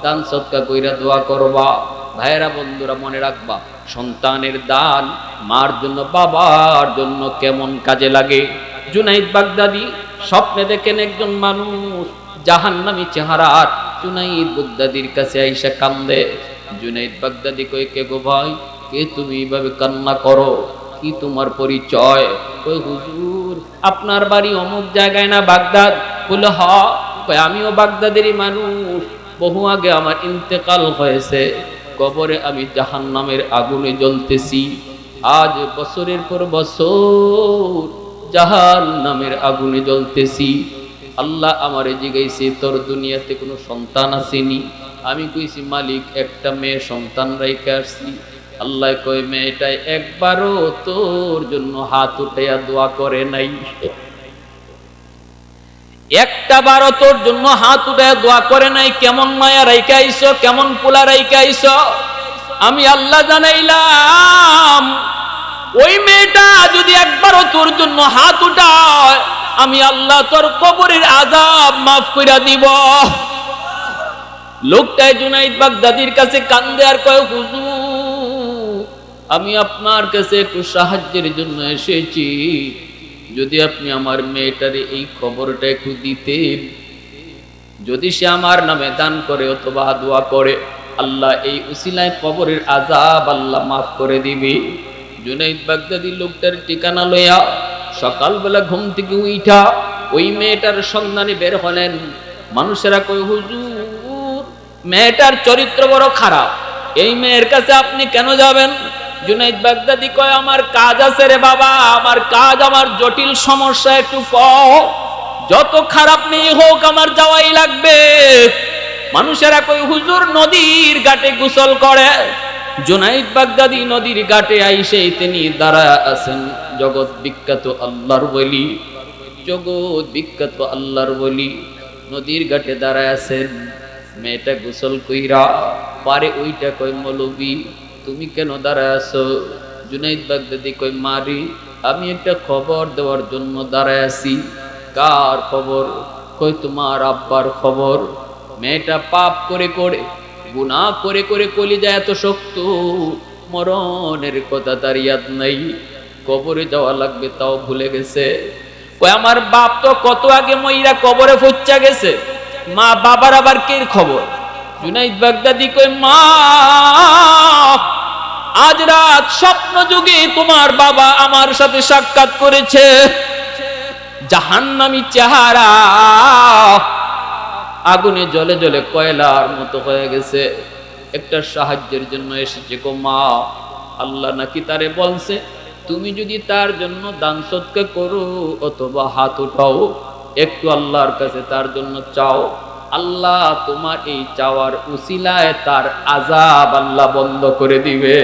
দান সদকা কইরা দোয়া করবা। ভাইরা বন্ধুরা মনে রাখবা, সন্তানের দান মার জন্য বাবার জন্য কেমন কাজে লাগে। জুনাইদ বাগদাদি স্বপ্নে দেখেন একজন মানুষ জাহান্নামী চেহারার জুনাইদ বাগদাদির কাছে আইসা কান্দে। জুনাইদ বাগদাদি কই, কে গো ভাই, কে তুমি এইভাবে কান্না করো, কি তোমার পরিচয়? কই হুজুর আপনার বাড়ি অমুক জায়গায় না বাগদাদ? বলে হ। কই আমিও বাগদাদেরই মানুষ, বহু আগে আমার ইন্তেকাল হয়েছে, কবরে আমি জাহান্নামের আগুনে জ্বলতেছি, আজ বছরের পর বছর জাহান্নামের আগুনে জ্বলতেছি। আল্লাহ আমারে জিগাইছে তোর দুনিয়াতে কোনো সন্তান আসেনি? আমি কইছি মালিক একটা মেয়ে সন্তান রাইখে আসছি। আল্লাহ কই মেয়েটাই একবারও তোর জন্য হাত উঠাইয়া দোয়া করে নাই, একটা বারও তোর জন্য হাত উঠাইয়া দোয়া করে নাই। কেমন মায়া রাইখা আইছো, কেমন পোলা রাইখা আইছো। আমি আল্লাহ জানাইলাম ওই মেয়েটা যদি একবারও তোর জন্য হাত উঠায়, আমি আল্লাহ তোর কবরের আযাব মাফ কইরা দিব। লোকটাই জুনাইদ বাগদাদির কাছে কান্দে আর কয়, হুজুর আমি আপনার কাছে একটু সাহায্যের জন্য এসেছি, যদি আপনি আমার মেয়েটারে এই খবরটা একটু দিতেন, যদি সে আমার নামে দান করে অথবা দোয়া করে, আল্লাহ এই উসিলায় কবরের আযাব আল্লাহ মাফ করে দিবে। জুনাইদ বাগদাদি লোকটার ঠিকানা লইয়া সকালবেলা ঘুম থেকে উঠা ওই মেয়েটার সন্ধানে বের হলেন। মানুষেরা কয়, হুজুর মেয়েটার চরিত্র বড় খারাপ, এই মেয়ের কাছে আপনি কেন যাবেন? জুনাইদ বাগদাদি কয়, আমার কাজ আছে রে বাবা, আমার কাজ, আমার জটিল সমস্যা একটু কও, যত খারাপ মেয়ে হোক আমার যাওয়াই লাগবে। মানুষেরা কয়, হুজুর নদীর ঘাটে গোসল করে। জুনাইদ বাগদাদি নদীর ঘাটে আইসে তিনি দাঁড়ায় আছেন, জগৎ বিখ্যাত আল্লাহর ওলি, জগৎ বিখ্যাত আল্লাহর ওলি নদীর ঘাটে দাঁড়ায় আছেন। মেয়েটা গোসল কইরা পারে ওইটা কয়, মৌলবি তুমি কেন দাঁড়ায় আছো? জুনাইদ বাগদাদি কয়, মারি আমি একটা খবর দেওয়ার জন্য দাঁড়ায় আছি। কার খবর? কয় তোমার আব্বার খবর। মেয়েটা পাপ করে করে গুনাহ করে করে কলিজা এত শক্ত, মরণের কথা তার ইয়াদ নাই, কবরে যাওয়া লাগবে তাও ভুলে গেছে। কয় আমার বাপ তো কত আগে মইরা কবরে ফুচ্চা গেছে, মা বাবার আবার কি খবর? জুনাইদ বাগদাদি কয়, মা আজ রাত স্বপ্ন যুগে তোমার বাবা আমার সাথে সাক্ষাৎ করেছে, জাহান্নামী চেহারা, আগুনে জ্বলে জ্বলে কয়লার মতো হয়ে গেছে, একটা সাহায্যের জন্য এসেছে গো মা। আল্লাহ নাকি তারে বলছে তুমি যদি তার জন্য দান সদকা করো অথবা হাত উঠাও, একটু আল্লাহর কাছে তার জন্য চাও, আল্লাহ তোমার এই চাওয়ার উসিলায় তার আযাব আল্লাহ বন্ধ করে দিবে।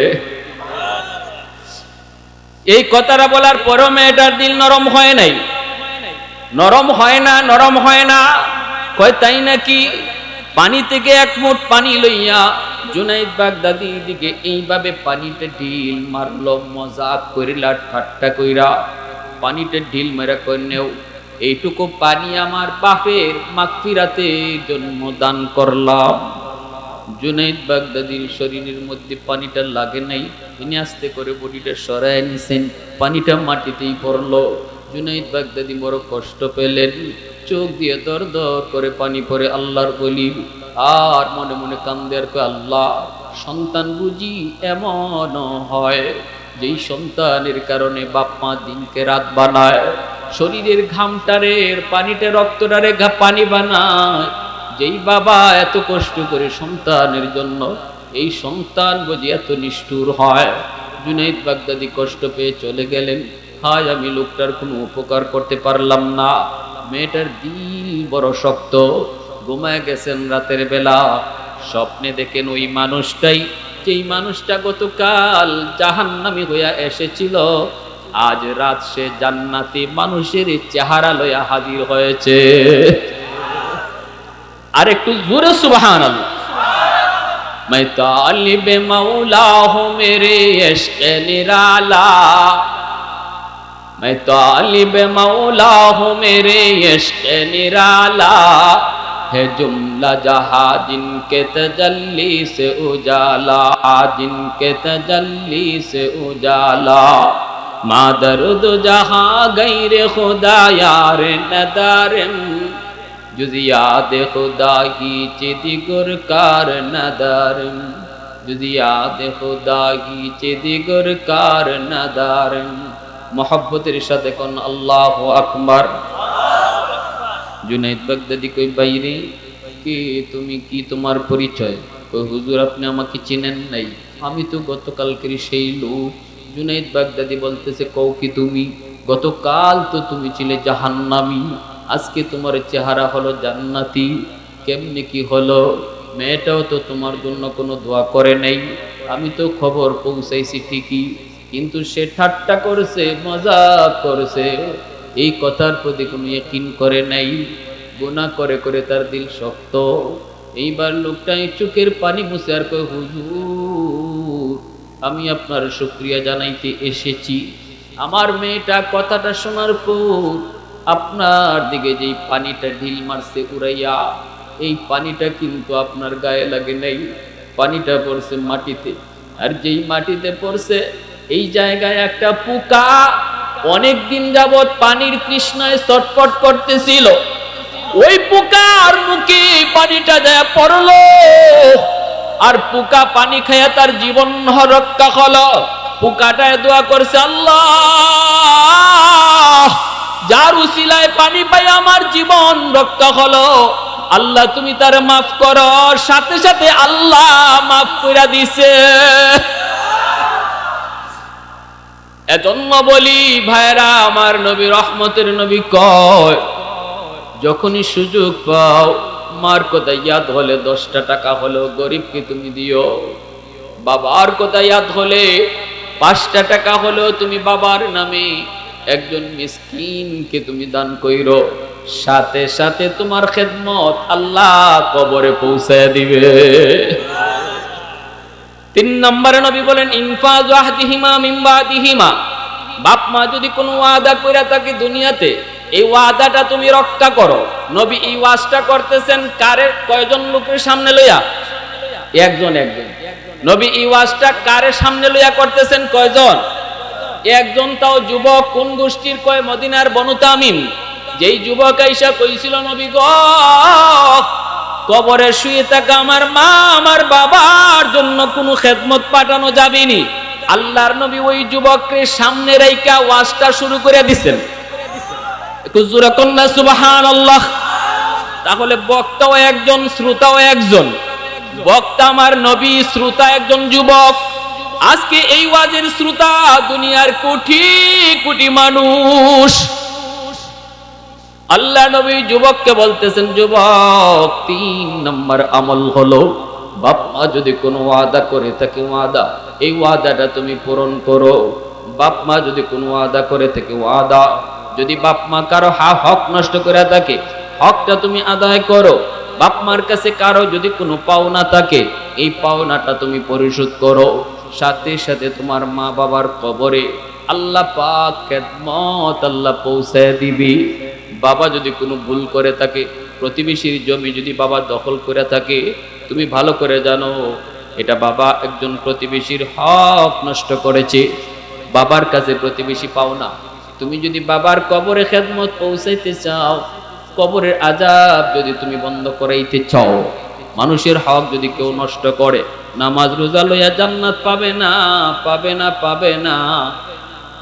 এই কথাটা বলার পরও মেয়েটার দিল নরম হয় নাই, নরম হয় না, নরম হয় না। কয় তাই নাকি? পানি থেকে এক মুঠ পানি লইয়া জুনাইদ বাগদাদি দিকে এইভাবে পানিতে ঢিল মারলো, মজাক কইরা ঠাট্টা কইরা পানিতে ঢিল মেরা কই, নেও এইটুকু পানি আমার বাপের মাগফিরাতের জন্য দান করলাম। জুনাইদ বাগদাদির শরীরের মধ্যে পানিটা লাগে নাই, তিনি আস্তে করে বডিটা সরায় নিছেন, পানিটা মাটিতেই পড়লো। জুনাইদ বাগদাদি বড় কষ্ট পেলেন, চোখ দিয়ে দর দর করে পানি পড়ে আল্লাহর বলি, আর মনে মনে কান্দে আর কয়, আল্লাহ সন্তান বুঝি এমন হয় যেই সন্তানের কারণে বাপ মা দিনকে রাত বানায়, শরীরের ঘামটারের পানিতে রক্তটারে পানি বানায়, যেই বাবা এত কষ্ট করে সন্তানের জন্য, এই সন্তান বুঝি এত নিষ্ঠুর হয়। জুনাইদ বাগদাদি কষ্ট পেয়ে চলে গেলেন। হায় আমি লোকটার কোনো উপকার করতে পারলাম না। মেয়েটার দিল বড় শক্ত। ঘুমায় গেছেন রাতের বেলা, স্বপ্নে দেখেন ওই মানুষটাই, যেই মানুষটা গতকাল জাহান্নামী হইয়া এসেছিল, আজ রাত সে জান্নাতি মানুষের চেহারা লইয়া হাজির হয়েছে। আর একটু জোরে সুবহানাল্লাহ। मैं तालिब मौला हूँ मेरे इश्क़ निराला, मैं तालिब मौला हूँ मेरे इश्क़ निराला, है जुमला जहाँ जिनके तजल्ली से उजाला, जिनके तजल्ली से उजाला, माँ दर्द जहाँ गैर खुदा यार नदारम, जुज़ याद खुदा ही चिदिगुर कार नदारम, जुज़ याद खुदा ही चिदिगुर कार नदारम। मोहब्बतेर साथे कोन अल्लाहु আকবার। जुनैद বাগদাদি কই বাইরে কি তুমি, কি তোমার পরিচয়? কই হুজুর আপনি আমাকে চিনেন নাই, আমি তো গতকালকের সেই লোক। जुनैद বাগদাদি বলতেছে কও কি তুমি, গতকাল তো তুমি ছিলে জাহান্নামী, আজকে তোমার চেহারা হলো জান্নাতি, কেমনে কি হলো? মেয়েটাও তো তোমার জন্য কোনো দোয়া করে নাই, আমি তো খবর পৌঁছাইছি ঠিকই, কিন্তু সে ঠাট্টা করেছে, মজাক করেছে, এই কথার প্রতি কোনো ইয়াকিন করে নাই, গুনাহ করে করে তার দিল শক্ত। এইবার লোকটাই চোখের পানি মুছে আর কয় হুজুর আমি আপনার শুকরিয়া জানাইতে এসেছি। আমার মেয়েটা কথাটা শোনার পর আপনার দিকে যেই পানিটা ঢিল মারছে উড়াইয়া, এই পানিটা কিন্তু আপনার গায়ে লাগে নাই, পানিটা পড়ছে মাটিতে। আর যেই মাটিতে পড়ছে এই জায়গায় একটা পোকা অনেক দিন যাবৎ পানির তৃষ্ণায় ছটফট করতেছিল, ওই পোকার মুখে পানিটা যায় পড়লো, আর পোকা পানি খাইয়া তার জীবন রক্ষা হলো। পোকাটায় দোয়া করছে, আল্লাহ যার উসিলায় পানি পাই আমার জীবন রক্ষা হলো, আল্লাহ তুমি তার মাফ করো। সাথে সাথে আল্লাহ মাফ করে দিছে। এজন্য বলি ভাইরা আমার, নবী রহমতের নবী কয় যখনই সুযোগ পাও মার কথা ইয়াদ হলে 10টা টাকা হলো গরিবকে তুমি দিও, বাবার কথা ইয়াদ হলে 5টা টাকা হলো তুমি বাবার নামে একজন মিসকিনকে তুমি দান কইরো, সাথে সাথে তোমার খেদমত আল্লাহ কবরে পৌঁছায় দিবে। 3 নম্বরে নবী বলেন ইনফাজু আহদিহিমা মিন বাদিহিমা, বাপ মা যদি কোনো ওয়াদা কইরা থাকে দুনিয়াতে, এই ওয়াদাটা তুমি রক্ষা করো। নবী এই ওয়াজটা করতেছেন কারে, কয়জন লোকের সামনে লইয়া? একজন। নবী এই ওয়াজটা কারে সামনে লইয়া করতেছেন? কয়জন? একজন, তাও যুবক। কোন গোষ্ঠীর? কয় মদিনার বনু তামিম। যেই যুবক আইসা কইছিল নবী গো কবরে শুয়ে থাকা আমার মা আমার বাবার জন্য কোনো খেদমত পাঠানো যাবেনি, আল্লাহর নবী ওই যুবককে সামনে রাইখা ওয়াজটা শুরু করে দিবেন। একটু জোরে কন্যা সুবহানাল্লাহ। তাহলে বক্তাও একজন, শ্রোতাও একজন। বক্তা আমার নবী, শ্রোতা একজন যুবক। আজকে এই ওয়াজের শ্রোতা দুনিয়ার কোটি কোটি মানুষ। আল্লাহ নবী যুবককে বলতেছেন যুবক 3 নম্বর আমল হলো বাপ মা যদি কোনো ওয়াদা করে থাকে ওয়াদা, এই ওয়াদাটা তুমি পূরণ করো। বাপ মা যদি কোনো ওয়াদা করে থাকে ওয়াদা, যদি বাপ মা কারো হক নষ্ট করে থাকে হকটা তুমি আদায় করো। বাপ মার কাছে কারো যদি কোনো পাওনা থাকে এই পাওনাটা তুমি পরিশোধ করো। সাথে সাথে তোমার মা বাবার কবরে আল্লাহ পাক খেদমত আল্লাহ পৌঁছায় দিবি। বাবা যদি কোনো ভুল করে থাকে, প্রতিবেশীর জমি যদি বাবা দখল করে থাকে, তুমি ভালো করে জানো এটা বাবা একজন প্রতিবেশীর হক নষ্ট করেছে, বাবার কাছে প্রতিবেশী পাওনা। তুমি যদি বাবার কবরে খেদমত পৌঁছাইতে চাও, কবরের আযাব যদি তুমি বন্ধ করাইতে চাও, মানুষের হক যদি কেউ নষ্ট করে, নামাজ রোজা লইয়া জান্নাত পাবে না, পাবে না, পাবে না।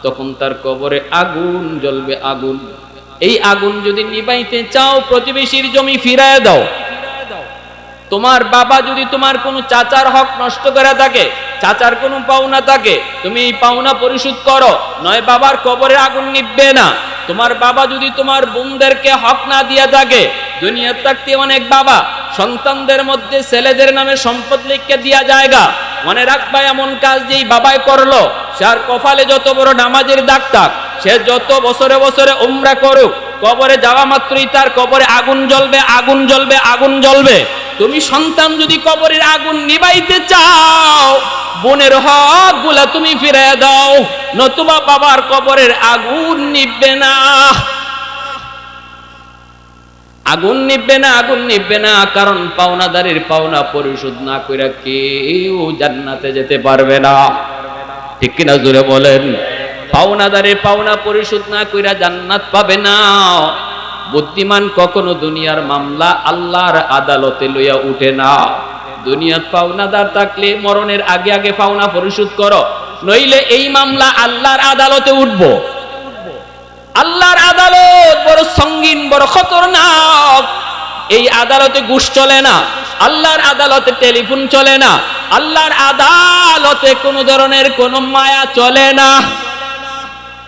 তখন তার কবরে আগুন জ্বলবে, আগুন। এই আগুন যদি নিবাইতে চাও, প্রতিবেশীর জমি ফিরায় দাও। তোমার বাবা যদি তোমার কোনো চাচার হক নষ্ট করে থাকে, চাচার কোনো পাওনা থাকে, তুমি এই পাওনা পরিশোধ করো, নয় বাবার কবরে আগুন নিভবে না। তোমার বাবা যদি তোমার বোনদেরকে হক না দিয়ে থাকে, দুনিয়ার থাকতে অনেক বাবা সন্তানদের মধ্যে ছেলেদের নামে সম্পদ লিখে দিয়া জায়গা, মনে রাখবা এমন কাজ যেই বাবাই করলো, যার কপালে যত বড় নামাজের দাগ থাক, সে যত বছরে বছরে উমরা করুক, কবরে যাওয়া মাত্রই তার কবরে আগুন জ্বলবে, আগুন জ্বলবে, আগুন জ্বলবে। তুমি সন্তান যদি কবরের আগুন নিবাইতে চাও, বোনের হক গুলা তুমি ফিরে দাও, নতুবা বাবার কবরের আগুন নিববে না, আগুন নিববে না, আগুন নিববে না। কারণ পাওনাদারের পাওনা পরিশোধ না কইরা কেউ জান্নাতে যেতে পারবে না, ঠিক কিনা জোরে বলেন? পাওনাদারের পাওনা পরিশোধ না কইরা জান্নাত পাবে না। বুদ্ধিমান কখনো দুনিয়ার মামলা আল্লাহর আদালতে লইয়া উঠে না। দুনিয়ার পাওনাদার থাকলে মরণের আগে আগে পাওনা পরিশোধ করো, নইলে এই মামলা আল্লাহর আদালতে উঠবো। আল্লাহর আদালত বড় সঙ্গীন, বড় খতরনাক। এই আদালতে ঘুষ চলে না, আল্লাহর আদালতে টেলিফোন চলে না, আল্লাহর আদালতে কোনো ধরনের কোনো মায়া চলে না,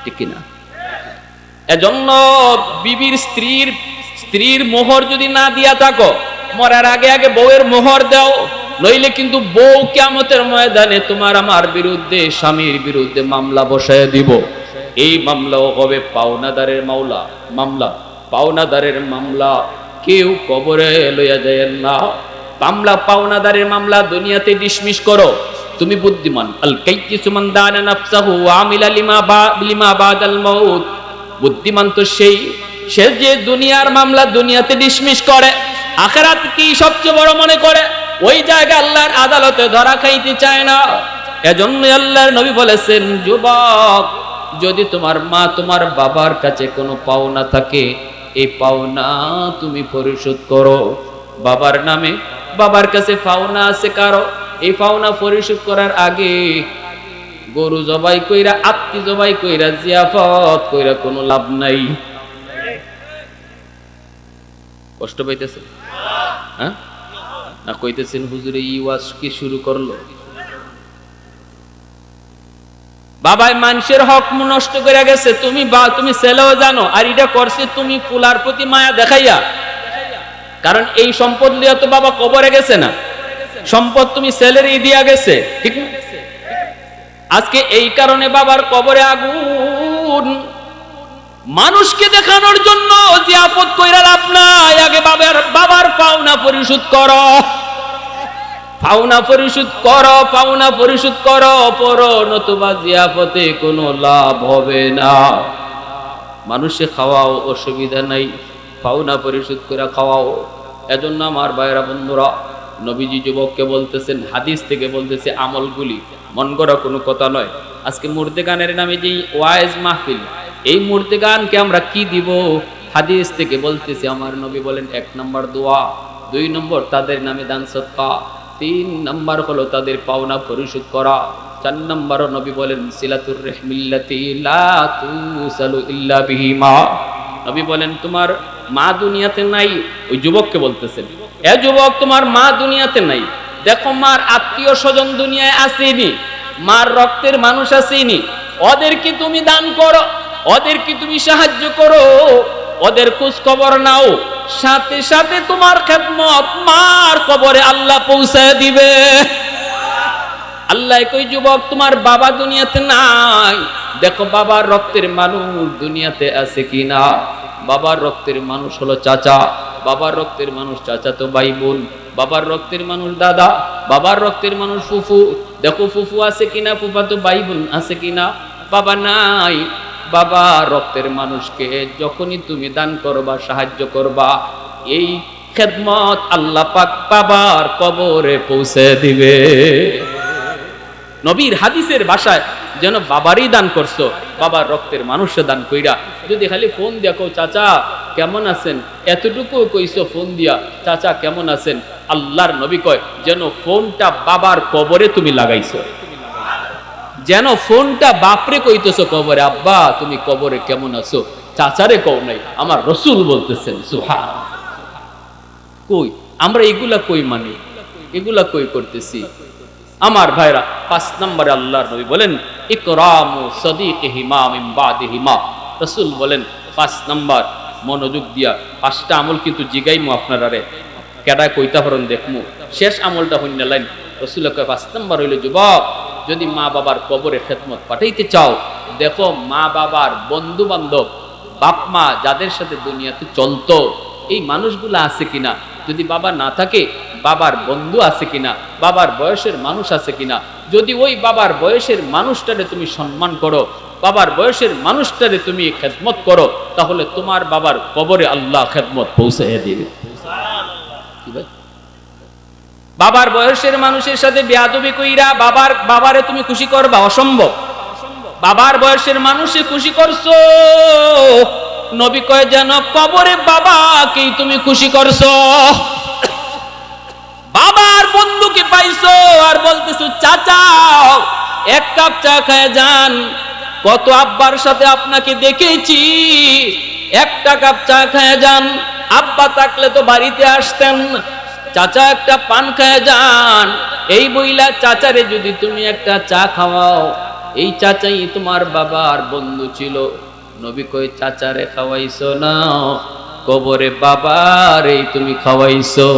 ঠিক কিনা? এজন্য বিবির স্ত্রীর মোহর যদি না দিয়া থাকো, মরার আগে আগে বউয়ের মোহর দাও, নইলে কিন্তু বউ কিয়ামতের ময়দানে তোমার আমার বিরুদ্ধে, স্বামীর বিরুদ্ধে মামলা বসায় দিব। এই মামলাও হবে পাওনাদারের মামলা, পাওনাদারের মামলা কেউ কবরে লইয়া যায় না। মামলা পাওনাদারের মামলা দুনিয়াতে ডিসমিস করো। তুমি বুদ্ধিমান, আল কাইয়িসু মান দানা নাফসাহু ওয়া আমিলা লিমা বাদাল মাউত। বুদ্ধিমান তো সে যে দুনিয়ার মামলা দুনিয়াতে ডিসমিস করে, আখিরাত কি সবচেয়ে বড় মনে করে, ওই জায়গায় আল্লাহর আদালতে ধরা খাইতে চায় না। এজন্য আল্লাহর নবী বলেছেন, যুবক, যদি তোমার মা তোমার বাবার কাছে কোনো পাওনা থাকে, এই পাওনা তুমি পরিশোধ করো। বাবার নামে, বাবার কাছে পাওনা আছে কারো, এই পাওনা পরিশোধ করার আগে গরু জবাই কইরা, আত্মি জবাই কইরা, জিয়াফত কইরা কোনো লাভ নাই। কষ্ট পাইতেছে? হ্যাঁ না কইতেছেন হুজুরে ই ওয়াজ কি শুরু করলো? বাবাই মানুষের হক নষ্ট করে গেছে, তুমি ছেলেও জানো, আর এটা করছে তুমি ফুলার প্রতি মায়া দেখাইয়া। কারণ এই সম্পদ লিয়া তো বাবা কবরে গেছে না, সম্পদ তুমি ছেলেরই দিয়া গেছে, ঠিক না? আজকে এই কারণে বাবার কবরে আগুন। মানুষকে দেখানোর জন্য জিয়াফত কইরা লাভ নাই, আগে বাবার পাওনা পরিশোধ করো, পাওনা পরিশোধ করো, পাওনা পরিশোধ করো পরো, নতুবা জিয়াফতে কোনো লাভ হবে না। মানুষে খাওয়াও, অসুবিধা নাই, পাওনা পরিশোধ করে খাওয়াও। এজন্য আমার ভাইরা বন্ধুরা, নবীজি যুবককে বলতেছেন, হাদিস থেকে বলতেছে, আমলগুলি মন গড়া কোনো কথা নয়। আজকে মুর্দে গানের নামে যে ওয়াইজ মাহফিল, এই মুর্দে গানকে আমরা কি দিব? হাদিস থেকে বলতেছে, আমার নবী বলেন, 1 নম্বর দোয়া, 2 নম্বর তাদের নামে দান সদকা, 3 নম্বর হলো তাদের পাওনা পরিশোধ করা, 4 নম্বর নবী বলেন সিলাতুর রাহমিল্লাতি লা তুসালু ইল্লা বিহিমা। নবী বলেন, তোমার মা দুনিয়াতে নাই। ওই যুবককে বলতেছেন, এ যুবক, তোমার মা দুনিয়াতে নাই, দেখো মার আত্মীয় স্বজন দুনিয়ায় আসেনি, মার রক্তের মানুষ আসেনি, ওদেরকে তুমি দান করো, ওদেরকে তুমি সাহায্য করো, ওদের খোঁজ খবর নাও, সাথে সাথে তোমার খেদমত মার কবরে আল্লাহ পৌঁছায় দিবে। আল্লাহ কই, যুবক, তোমার বাবা দুনিয়াতে নাই, দেখো বাবার রক্তের মানুষ দুনিয়াতে আছে কিনা। বাবার রক্তের মানুষ হলো চাচা, বাবার রক্তের মানুষ চাচা তো ভাই বোন, বাবার রক্তের মানুষ দাদা, বাবার রক্তের মানুষ ফুফু, দেখো ফুফু আছে কিনা, ফুফা তো ভাই বোন আছে কিনা। বাবা নাই, বাবা রক্তের মানুষকে যখনই তুমি দান করবা, সাহায্য করবা, এই খেদমত আল্লাহ পাক বাবার কবরে পৌঁছে দিবে। নবীর হাদিসের ভাষায় যেন বাবারই দান করছো, বাবার রক্তের মানুষে দান কইরা। যদি খালি ফোন দিয়া কও, চাচা কেমন আছেন, এতটুকু কইছো ফোন দিয়া, চাচা কেমন আছেন, আল্লাহর নবী কয় যেন ফোনটা বাবার কবরে তুমি লাগাইছো, যেন ফোনটা বাপরে কইতেছো কবরে, আব্বা তুমি কবরে কেমন আছো, চাচারে কও নাই। আমার রসুল বলতেছেন, সুবহান। কই আমরা এগুলা কই মানি, এগুলা কই করতেছি? আমার ভাইরা 5 নম্বরে আল্লাহর নবী বলেন ইকরামু সাদিকিহিমা মিন বাদিহিমা। রাসূল বলেন 5 নম্বর, মনোযোগ দিয়া 5টা আমল কিন্তু জিগাইমু আপনারা রে কেডা কইতা পারেন দেখমু, শেষ আমলটা হইনা লাইন। রাসূল কয় 5 নম্বর হইল যুবক, যদি মা বাবার কবরে খেদমত পাঠাইতে চাও, দেখো মা বাবার বন্ধু বান্ধব, বাপ মা যাদের সাথে দুনিয়াতে চলতো এই মানুষগুলো আছে কিনা, যদি বাবা না থাকে বাবার বন্ধু আছে কিনা, বাবার বয়সের মানুষ আছে কিনা। যদি ওই বাবার বয়সের মানুষটারে তুমি সম্মান করো, বাবার বয়সের মানুষটারে তুমি খেদমত করো, তাহলে তোমার বাবার কবরে আল্লাহ খেদমত পৌঁছাইয়া দিবে। কি ভাই, বাবার বয়সের মানুষের সাথে বেয়াদবি কইরা বাবারে তুমি খুশি করবা? অসম্ভব। বাবার বয়সের মানুষে খুশি করছো, নবী কয় যেন কবরে বাবাকেই তুমি খুশি করছো। বাবার বন্ধুকে পাইছো আর বলতেছো চাচা এক কাপ চা খায় যান। কত আব্বার সাথে আপনাকে দেখেছি, একটা কাপ চা খায় যান। আব্বা থাকলে তো বাড়িতে আসতেন, চাচা একটা পান খায় যান। এই বইলা চাচারে যদি তুমি একটা চা খাওয়াও, এই চাচাই তোমার বাবার বন্ধু ছিল। নবী কই চাচারে খাওয়াইছো না, কবরে বাবারে তুমি খাওয়াইছো।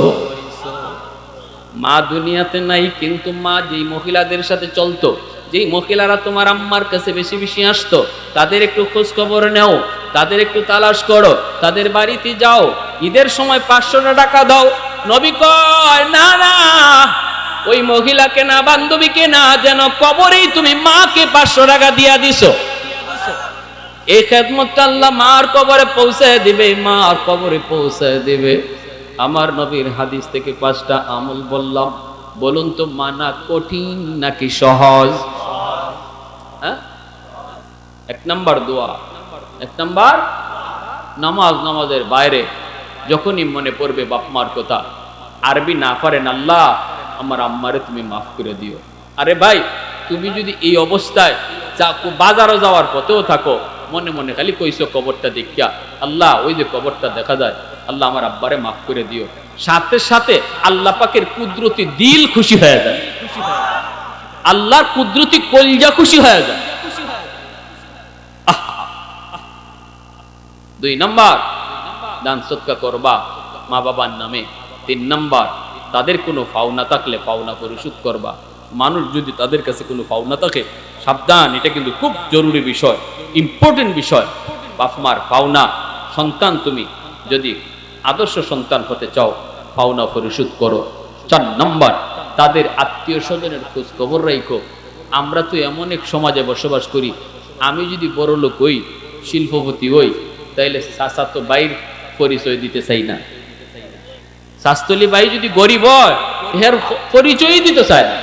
মা দুনিয়াতে নাই, কিন্তু মা যেই মহিলাদের সাথে চলতো, যেই মহিলারা তোমার আম্মার কাছে বেশি বেশি আসতো, তাদের একটু খোঁজ খবর নেও, তাদের একটু তালাশ করো, তাদের বাড়িতে যাও, ঈদের সময় 500 টাকা দাও। নবী কয় না না, ওই মহিলাকে না, বান্ধবীকে না, যেন কবরেই তুমি মাকে 500 টাকা দিয়া দিছো। এই খেদমতটা আল্লাহ মার কবরে পৌঁছায় দিবে, মার কবরে পৌঁছায় দিবে। আমার নবীর হাদিস থেকে 5টা আমল বললাম, বলুন তো মানা কঠিন নাকি সহজ? হ্যাঁ, 1 নাম্বার দোয়া, 1 নাম্বার নামাজ। নামাজের বাইরে যখনই মনে পড়বে বাপ মার কথা, আরবি না পারেন, আল্লাহ আমার আম্মারে তুমি মাফ করে দিও। আরে ভাই, তুমি যদি এই অবস্থায় বাজারও যাওয়ার পথেও থাকো, মনে মনে খালি কইছো কবরটা দেখিয়া, আল্লাহ ওই যে কবরটা দেখা যায়, আল্লাহ আমার আব্বারে মাফ করে দিও, সাথে সাথে আল্লাহ পাকের কুদরতি দিল খুশি হয়ে যায়, আল্লাহর কুদরতি কলজা খুশি হয়ে যায়। 2 নাম্বার, দান সদকা করবা মা বাবার নামে। 3 নাম্বার, তাদের কোনো পাওনা থাকলে পাওনা পরিশোধ করবা। মানুষ যদি তাদের কাছে কোনো পাওনা থাকে, সাবধান, এটা কিন্তু খুব জরুরি বিষয়, ইম্পর্টেন্ট বিষয়। বাপ মার পাওনা, সন্তান তুমি যদি আদর্শ সন্তান হতে চাও, পাওনা পরিশোধ করো। 4 নাম্বার, তাদের আত্মীয় স্বজনের খোঁজ খবর রাখো। আমরা তো এমন এক সমাজে বসবাস করি, আমি যদি বড় লোক হই, শিল্পপতি হই, তাইলে চাচা তো বাইর পরিচয় দিতে চাই না। শাস্তলি ভাই যদি গরিব হয়, এর পরিচয়ই দিতে চায় না।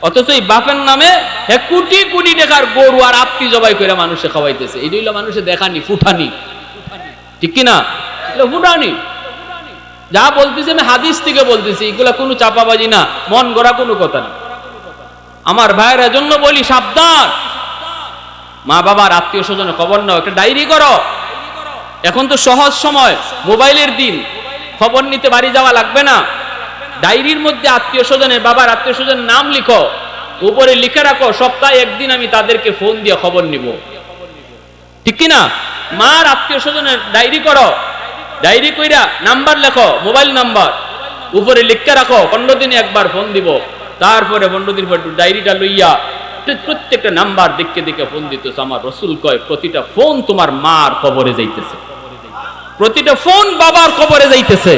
অথচ এই বাপের নামে কোটি কোটি টাকার গরু আর আপনি জবাই করে মানুষে খাওয়াইতেছে। এই হইলো মানুষে দেখানি, ফুটানি, ঠিক কিনা? ফুটানি। যা বলতেছি আমি হাদিস থেকে বলতেছি, এগুলা কোনো চাপাবাজি না, মন গড়া কোনো কথা না। আমার ভাইয়ের জন্য বলি, সাবধান, মা বাবার আত্মীয় স্বজনের খবর নাও, একটা ডায়েরি করো। এখন তো সহজ সময়, মোবাইলের দিন, খবর নিতে বাড়ি যাওয়া লাগবে না। ডায়েরির মধ্যে আত্মীয় স্বজনের, বাবার আত্মীয় স্বজনের নাম লিখো, উপরে লিখে রাখো সপ্তাহে 1 দিন আমি তাদেরকে ফোন দিয়ে খবর নিব, ঠিক কিনা? মার আত্মীয় স্বজনের ডায়েরি করো, ডায়েরি কইরা নাম্বার লেখো, মোবাইল নাম্বার উপরে লিখে রাখো, 15 দিনে একবার ফোন দিব। তারপরে 15 দিন পর ডায়েরিটা লইয়া প্রত্যেকটা নাম্বার দেখে দেখে ফোন দিতেছে। আমার রসুল কয় প্রতিটা ফোন তোমার মার কবরে যাইতেছে, প্রতিটা ফোন বাবার কবরে যাইতেছে।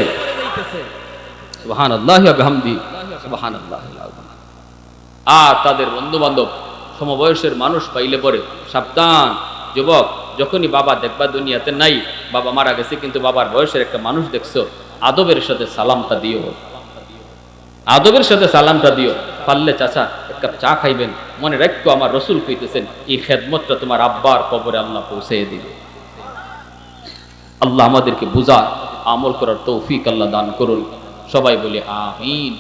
সুবহানাল্লাহি ওয়া বিহামদিহি, সুবহানাল্লাহিল আযীম। আর তাদের বন্ধু বান্ধব, সমবয়সের মানুষ পাইলে পরে সাবধান যুবক, যখনই বাবা দেখবা দুনিয়াতে নাই, বাবা মারা গেছে, কিন্তু বাবার বয়সের একটা মানুষ দেখছো, আদবের সাথে সালামটা দিও, আদবের সাথে সালামটা দিও। পারলে চাচা 1 কাপ চা খাইবেন, মনে রাখো আমার রসুল কইতেছেন এই খেদমতটা তোমার আব্বার কবরে আল্লাহ পৌঁছে দিবে। আল্লাহ আমাদেরকে বুঝার, আমল করার তৌফিক আল্লাহ দান করুন। সবাই বলি আমিন।